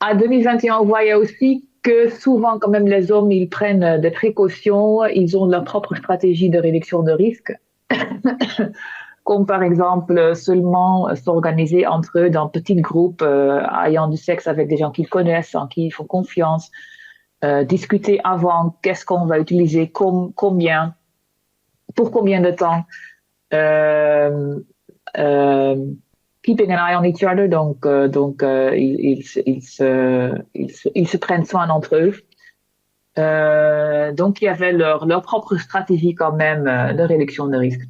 à 2021, on voyait aussi que souvent, quand même, les hommes, ils prennent des précautions, ils ont leur propre stratégie de réduction de risque. Comme par exemple seulement s'organiser entre eux dans petits groupes ayant du sexe avec des gens qu'ils connaissent, en qui ils font confiance, discuter avant qu'est-ce qu'on va utiliser, combien, pour combien de temps, keeping an eye on each other, donc ils se prennent soin d'entre eux. Donc il y avait leur propre stratégie quand même de réduction de risque.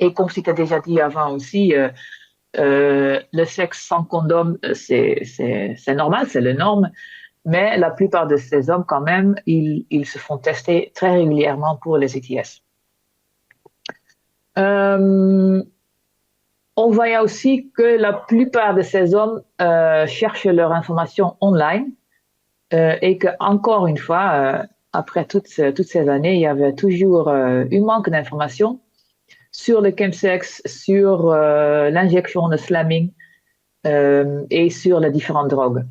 Et comme c'était déjà dit avant aussi, le sexe sans condom, c'est normal, c'est la norme, mais la plupart de ces hommes, quand même, ils se font tester très régulièrement pour les STIs. On voyait aussi que la plupart de ces hommes cherchent leur information online et que, encore une fois, après toutes ces années, il y avait toujours un manque d'informations sur le chemsex, sur l'injection de slamming et sur les différentes drogues.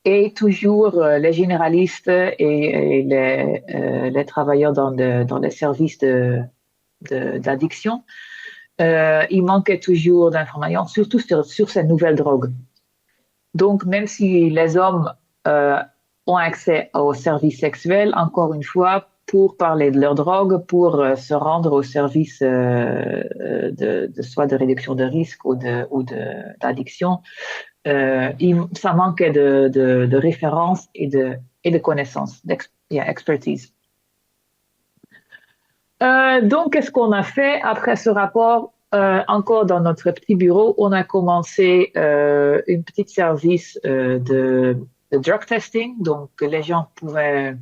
Et toujours les généralistes et les travailleurs dans les services d'addiction, il manquait toujours d'informations, surtout sur ces nouvelles drogues. Donc, même si les hommes ont accès aux services sexuels, encore une fois, pour parler de leur drogue, pour se rendre au service soit de réduction de risque ou d'addiction, ça manquait de références et de connaissances, d'expertise. Donc, qu'est-ce qu'on a fait après ce rapport? Encore dans notre petit bureau, on a commencé une petite service de drug testing. Donc, les gens pouvaient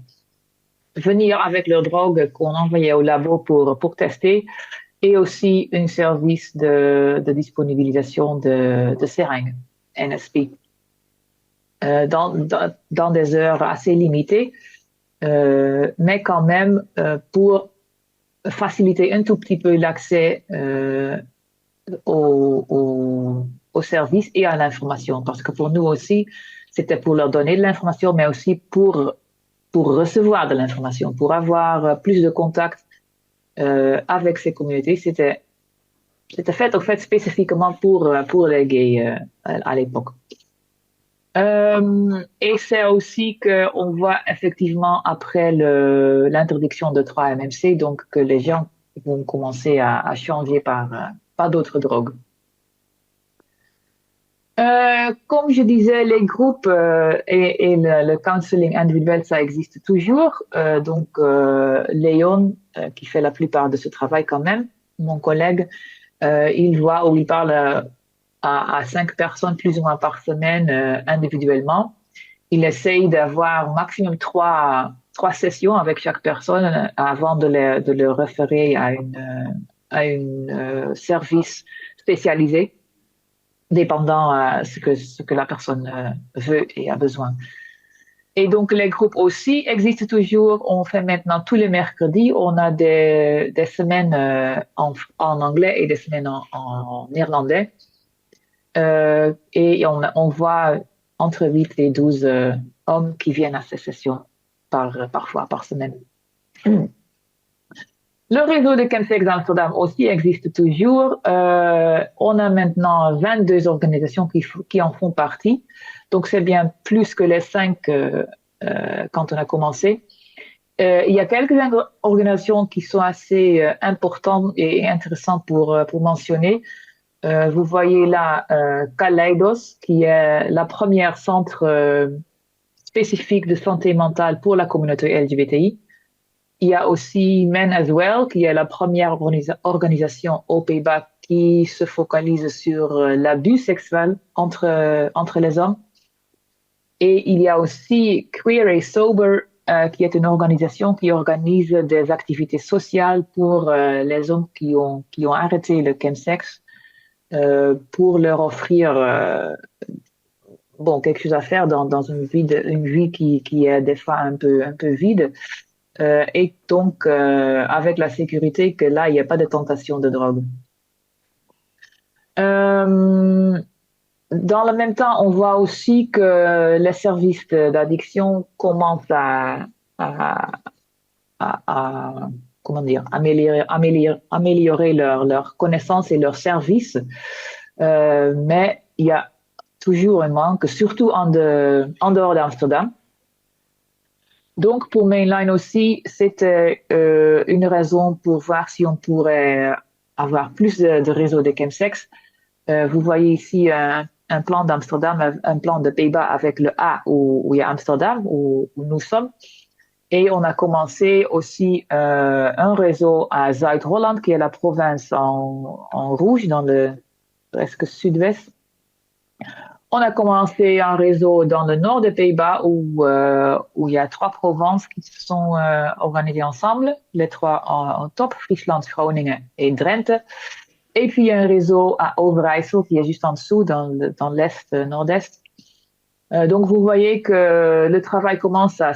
venir avec leur drogue qu'on envoyait au labo pour tester, et aussi un service de disponibilisation de seringues, NSP, dans des heures assez limitées, mais quand même pour faciliter un tout petit peu l'accès au service et à l'information, parce que pour nous aussi, c'était pour leur donner de l'information, mais aussi pour recevoir de l'information, pour avoir plus de contacts avec ces communautés. C'était fait en fait spécifiquement pour les gays à l'époque. Et c'est aussi qu'on voit effectivement après l'interdiction de 3-MMC, donc que les gens vont commencer à changer par d'autres drogues. Comme je disais, les groupes et le counseling individuel, ça existe toujours. Donc, Léon, qui fait la plupart de ce travail quand même, mon collègue, il parle à 5 personnes plus ou moins par semaine individuellement. Il essaye d'avoir maximum 3 sessions avec chaque personne avant de le référer à un service spécialisé, dépendant ce que la personne veut et a besoin. Et donc, les groupes aussi existent toujours. On fait maintenant tous les mercredis. On a des semaines en anglais et des semaines en néerlandais. Et on voit entre 8 et 12 hommes qui viennent à ces sessions parfois par semaine. Le réseau de chemsex d'Amsterdam aussi existe toujours. On a maintenant 22 organisations qui en font partie. Donc, c'est bien plus que les 5 quand on a commencé. Il y a quelques organisations qui sont assez importantes et intéressantes pour mentionner. Vous voyez là Kaleidos, qui est la première centre spécifique de santé mentale pour la communauté LGBTI. Il y a aussi Men as Well, qui est la première organisation aux Pays-Bas qui se focalise sur l'abus sexuel entre les hommes. Et il y a aussi Queer and Sober, qui est une organisation qui organise des activités sociales pour les hommes qui ont arrêté le chemsex, pour leur offrir bon, quelque chose à faire dans une vie qui est des fois un peu vide. Et donc, avec la sécurité que là, il n'y a pas de tentation de drogue. Dans le même temps, on voit aussi que les services d'addiction commencent à comment dire, améliorer leur connaissances et leurs services. Mais il y a toujours un manque, surtout en dehors d'Amsterdam. Donc, pour Mainline aussi, c'était une raison pour voir si on pourrait avoir plus de réseaux de chemsex. Vous voyez ici un plan d'Amsterdam, un plan de Pays-Bas avec le A où il y a Amsterdam, où nous sommes. Et on a commencé aussi un réseau à Zuid-Holland, qui est la province en rouge, dans le presque sud-ouest. On a commencé un réseau dans le nord des Pays-Bas où il y a 3 provinces qui se sont organisées ensemble, les 3 en top, Friesland, Groningen et Drenthe. Et puis il y a un réseau à Overijssel qui est juste en dessous, dans l'est, nord-est. Donc vous voyez que le travail commence à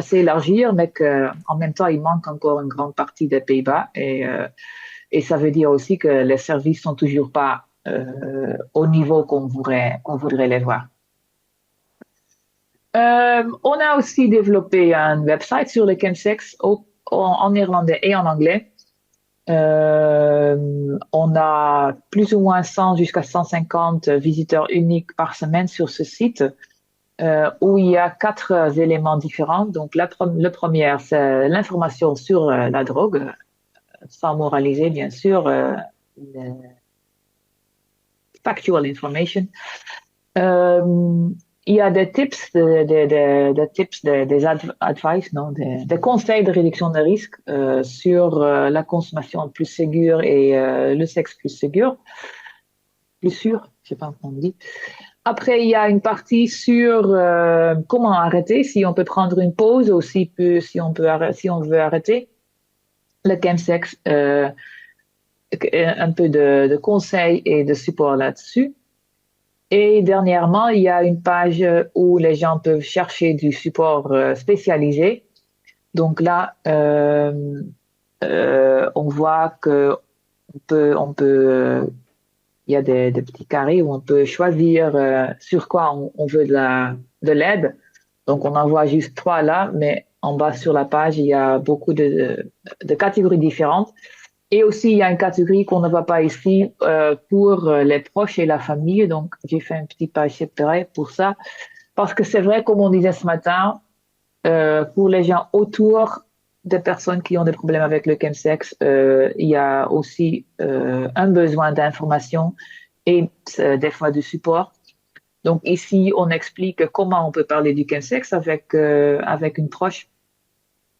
s'élargir, mais qu'en même temps, il manque encore une grande partie des Pays-Bas. Et ça veut dire aussi que les services sont toujours pas au niveau qu'on voudrait les voir. On a aussi développé un website sur le chemsex en néerlandais et en anglais. On a plus ou moins 100 jusqu'à 150 visiteurs uniques par semaine sur ce site, où il y a 4 éléments différents. Donc, le premier, c'est l'information sur la drogue, sans moraliser, bien sûr, factual information. Il y a des tips, des advice, non, des conseils de réduction de risque sur la consommation plus sûre et le sexe plus sûr, je sais pas comment on dit. Après, il y a une partie sur comment arrêter, si on peut prendre une pause ou si on veut arrêter le chemsex, un peu de conseils et de support là-dessus. Et dernièrement, il y a une page où les gens peuvent chercher du support spécialisé. Donc là, on voit que il y a des petits carrés où on peut choisir sur quoi on veut de l'aide. Donc on en voit juste 3 là, mais en bas sur la page, il y a beaucoup de catégories différentes. Et aussi, il y a une catégorie qu'on ne voit pas ici pour les proches et la famille. Donc, j'ai fait une petite page séparée pour ça. Parce que c'est vrai, comme on disait ce matin, pour les gens autour des personnes qui ont des problèmes avec le chemsex, il y a aussi un besoin d'information et des fois de support. Donc, ici, on explique comment on peut parler du chemsex avec une proche.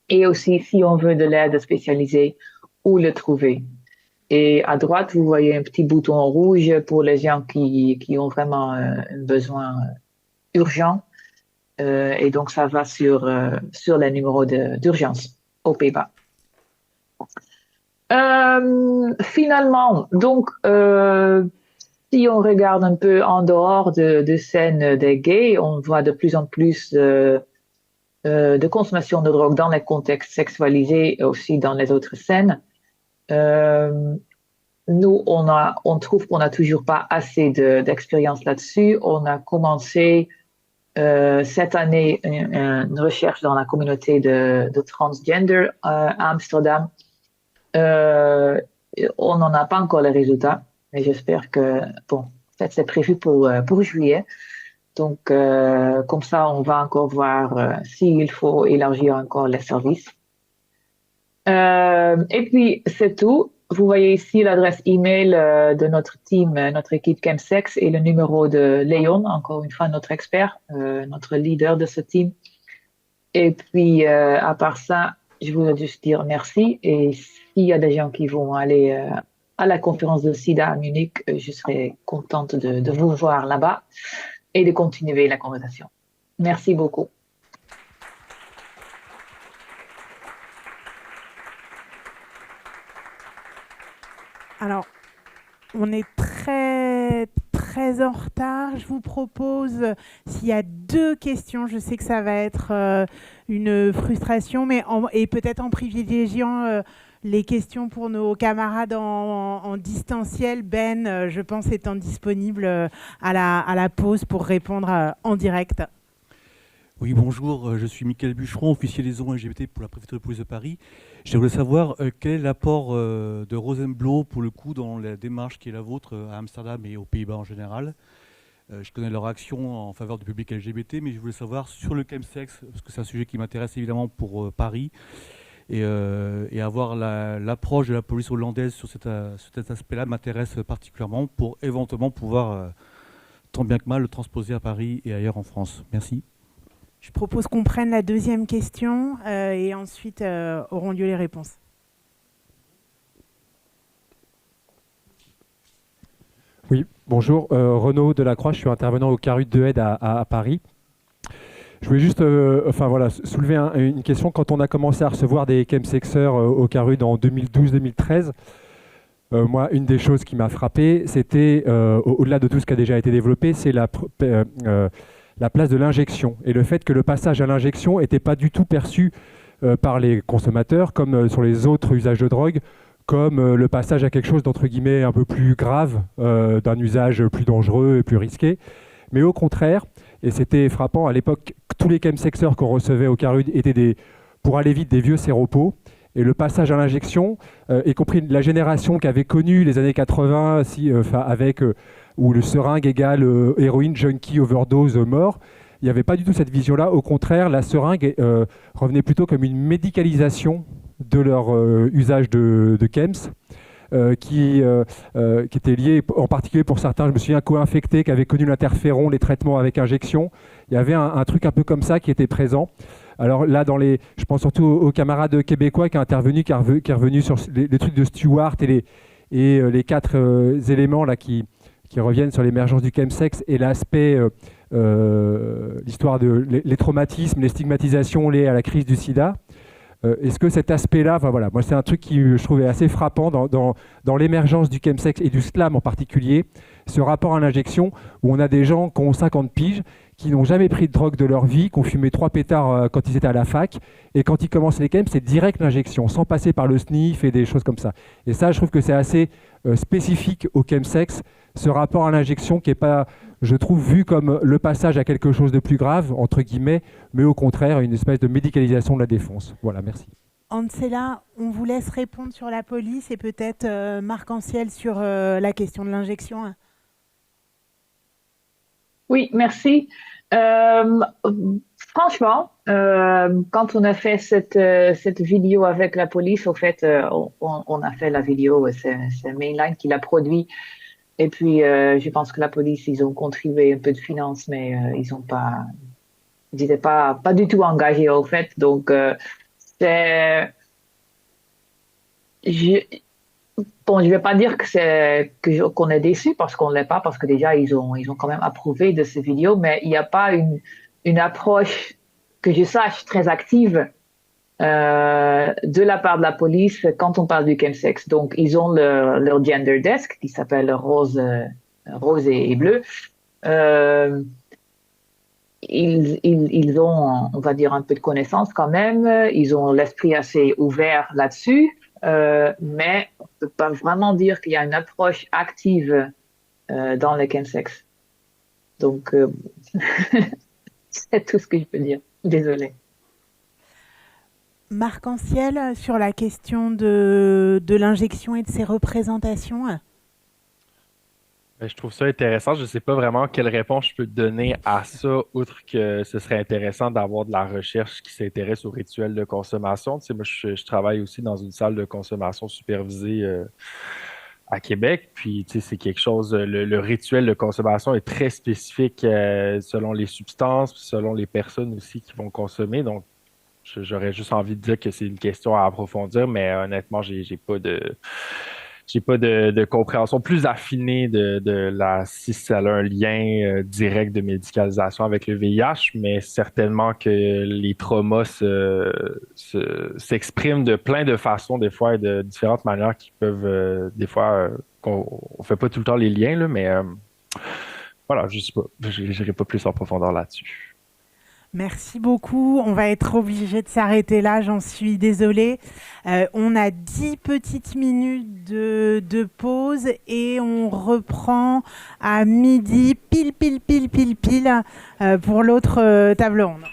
Et aussi, si on veut de l'aide spécialisée, où le trouver. Et à droite, vous voyez un petit bouton rouge pour les gens qui ont vraiment un besoin urgent. Et donc, ça va sur les numéros d'urgence aux Pays-Bas. Finalement, donc, si on regarde un peu en dehors de scène des gays, on voit de plus en plus de consommation de drogue dans les contextes sexualisés et aussi dans les autres scènes. Nous, on trouve qu'on n'a toujours pas assez d'expérience là-dessus. On a commencé cette année une recherche dans la communauté de transgender à Amsterdam. On n'en a pas encore les résultats, mais j'espère que, bon, en fait, c'est prévu pour juillet. Donc, comme ça, on va encore voir s'il faut élargir encore les services. Et puis, c'est tout. Vous voyez ici l'adresse email de notre team, notre équipe chemsex et le numéro de Léon, encore une fois notre expert, notre leader de ce team. Et puis, à part ça, je voudrais juste dire merci. Et s'il y a des gens qui vont aller à la conférence de SIDA à Munich, je serai contente de vous voir là-bas et de continuer la conversation. Merci beaucoup. Alors, on est très très en retard. Je vous propose, s'il y a 2 questions, je sais que ça va être une frustration, et peut-être en privilégiant les questions pour nos camarades en distanciel. Ben, je pense, étant disponible à la pause pour répondre en direct. Oui, bonjour, je suis Mickaël Bûcheron, officier liaison LGBT pour la préfecture de police de Paris. Je voulais savoir quel est l'apport de Rosenblow, pour le coup, dans la démarche qui est la vôtre à Amsterdam et aux Pays-Bas en général. Je connais leur action en faveur du public LGBT, mais je voulais savoir sur le chemsex, parce que c'est un sujet qui m'intéresse évidemment pour Paris, et avoir l'approche de la police hollandaise sur cet aspect-là m'intéresse particulièrement pour éventuellement pouvoir, tant bien que mal, le transposer à Paris et ailleurs en France. Merci. Je propose qu'on prenne la 2e question et ensuite auront lieu les réponses. Oui, bonjour, Renaud Delacroix, je suis intervenant au CARUD de Aide à Paris. Je voulais juste soulever une question. Quand on a commencé à recevoir des chemsexeurs au CARUD en 2012-2013, moi, une des choses qui m'a frappé, c'était, au-delà de tout ce qui a déjà été développé, c'est la place de l'injection et le fait que le passage à l'injection n'était pas du tout perçu par les consommateurs comme sur les autres usages de drogue, comme le passage à quelque chose d'entre guillemets un peu plus grave, d'un usage plus dangereux et plus risqué. Mais au contraire, et c'était frappant, à l'époque, tous les chemsexeurs qu'on recevait au CARUD étaient pour aller vite, des vieux séropos. Et le passage à l'injection, y compris la génération qui avait connu les années 80, avec où le seringue égale héroïne, junkie, overdose, mort, il n'y avait pas du tout cette vision-là. Au contraire, la seringue revenait plutôt comme une médicalisation de leur usage de chems, qui était lié en particulier pour certains, je me souviens, co-infectés qui avaient connu l'interféron, les traitements avec injection. Il y avait un truc un peu comme ça qui était présent. Alors là, je pense surtout aux camarades québécois qui est revenu sur les trucs de Stewart et les 4 éléments là qui reviennent sur l'émergence du chemsex et l'aspect, l'histoire les traumatismes, les stigmatisations liées à la crise du sida. Est-ce que cet aspect-là, moi c'est un truc qui je trouvais assez frappant dans l'émergence du chemsex et du slam en particulier, ce rapport à l'injection où on a des gens qui ont 50 piges, qui n'ont jamais pris de drogue de leur vie, qui ont fumé 3 pétards quand ils étaient à la fac, et quand ils commencent les chems, c'est direct l'injection, sans passer par le sniff et des choses comme ça. Et ça, je trouve que c'est assez spécifique au chemsex, ce rapport à l'injection qui n'est pas, je trouve, vu comme le passage à quelque chose de plus grave, entre guillemets, mais au contraire, une espèce de médicalisation de la défense. Voilà, merci. Ancela, on vous laisse répondre sur la police et peut-être Marc Anciel sur la question de l'injection. Oui, merci. Franchement, quand on a fait cette vidéo avec la police, au fait, on a fait la vidéo, c'est Mainline qui l'a produit. Et puis, je pense que la police, ils ont contribué un peu de finances, mais ils n'étaient pas du tout engagés, au fait. Donc, bon, je vais pas dire qu'on est déçu parce qu'on l'est pas, parce que déjà ils ont quand même approuvé de ces vidéos, mais il n'y a pas une approche que je sache très active de la part de la police quand on parle du chemsex. Donc ils ont leur gender desk qui s'appelle rose et bleu. Ils ont, on va dire, un peu de connaissances quand même. Ils ont l'esprit assez ouvert là-dessus. Mais on ne peut pas vraiment dire qu'il y a une approche active dans le chemsex. Donc, c'est tout ce que je peux dire. Désolée. Marc Anciel, sur la question de l'injection et de ses représentations. Je trouve ça intéressant. Je ne sais pas vraiment quelle réponse je peux te donner à ça, outre que ce serait intéressant d'avoir de la recherche qui s'intéresse aux rituels de consommation. Tu sais, moi, je travaille aussi dans une salle de consommation supervisée à Québec. Puis, tu sais, c'est quelque chose, le rituel de consommation est très spécifique selon les substances, selon les personnes aussi qui vont consommer. Donc, j'aurais juste envie de dire que c'est une question à approfondir, mais honnêtement, j'ai pas de compréhension plus affinée de si ça a un lien direct de médicalisation avec le VIH, mais certainement que les traumas s'expriment de plein de façons, des fois, et de différentes manières qui peuvent, des fois, on fait pas tout le temps les liens, là, mais Voilà, je sais pas, je n'irai pas plus en profondeur là-dessus. Merci beaucoup. On va être obligé de s'arrêter là, j'en suis désolée. On a 10 petites minutes de pause et on reprend à midi, pile, pour l'autre table ronde.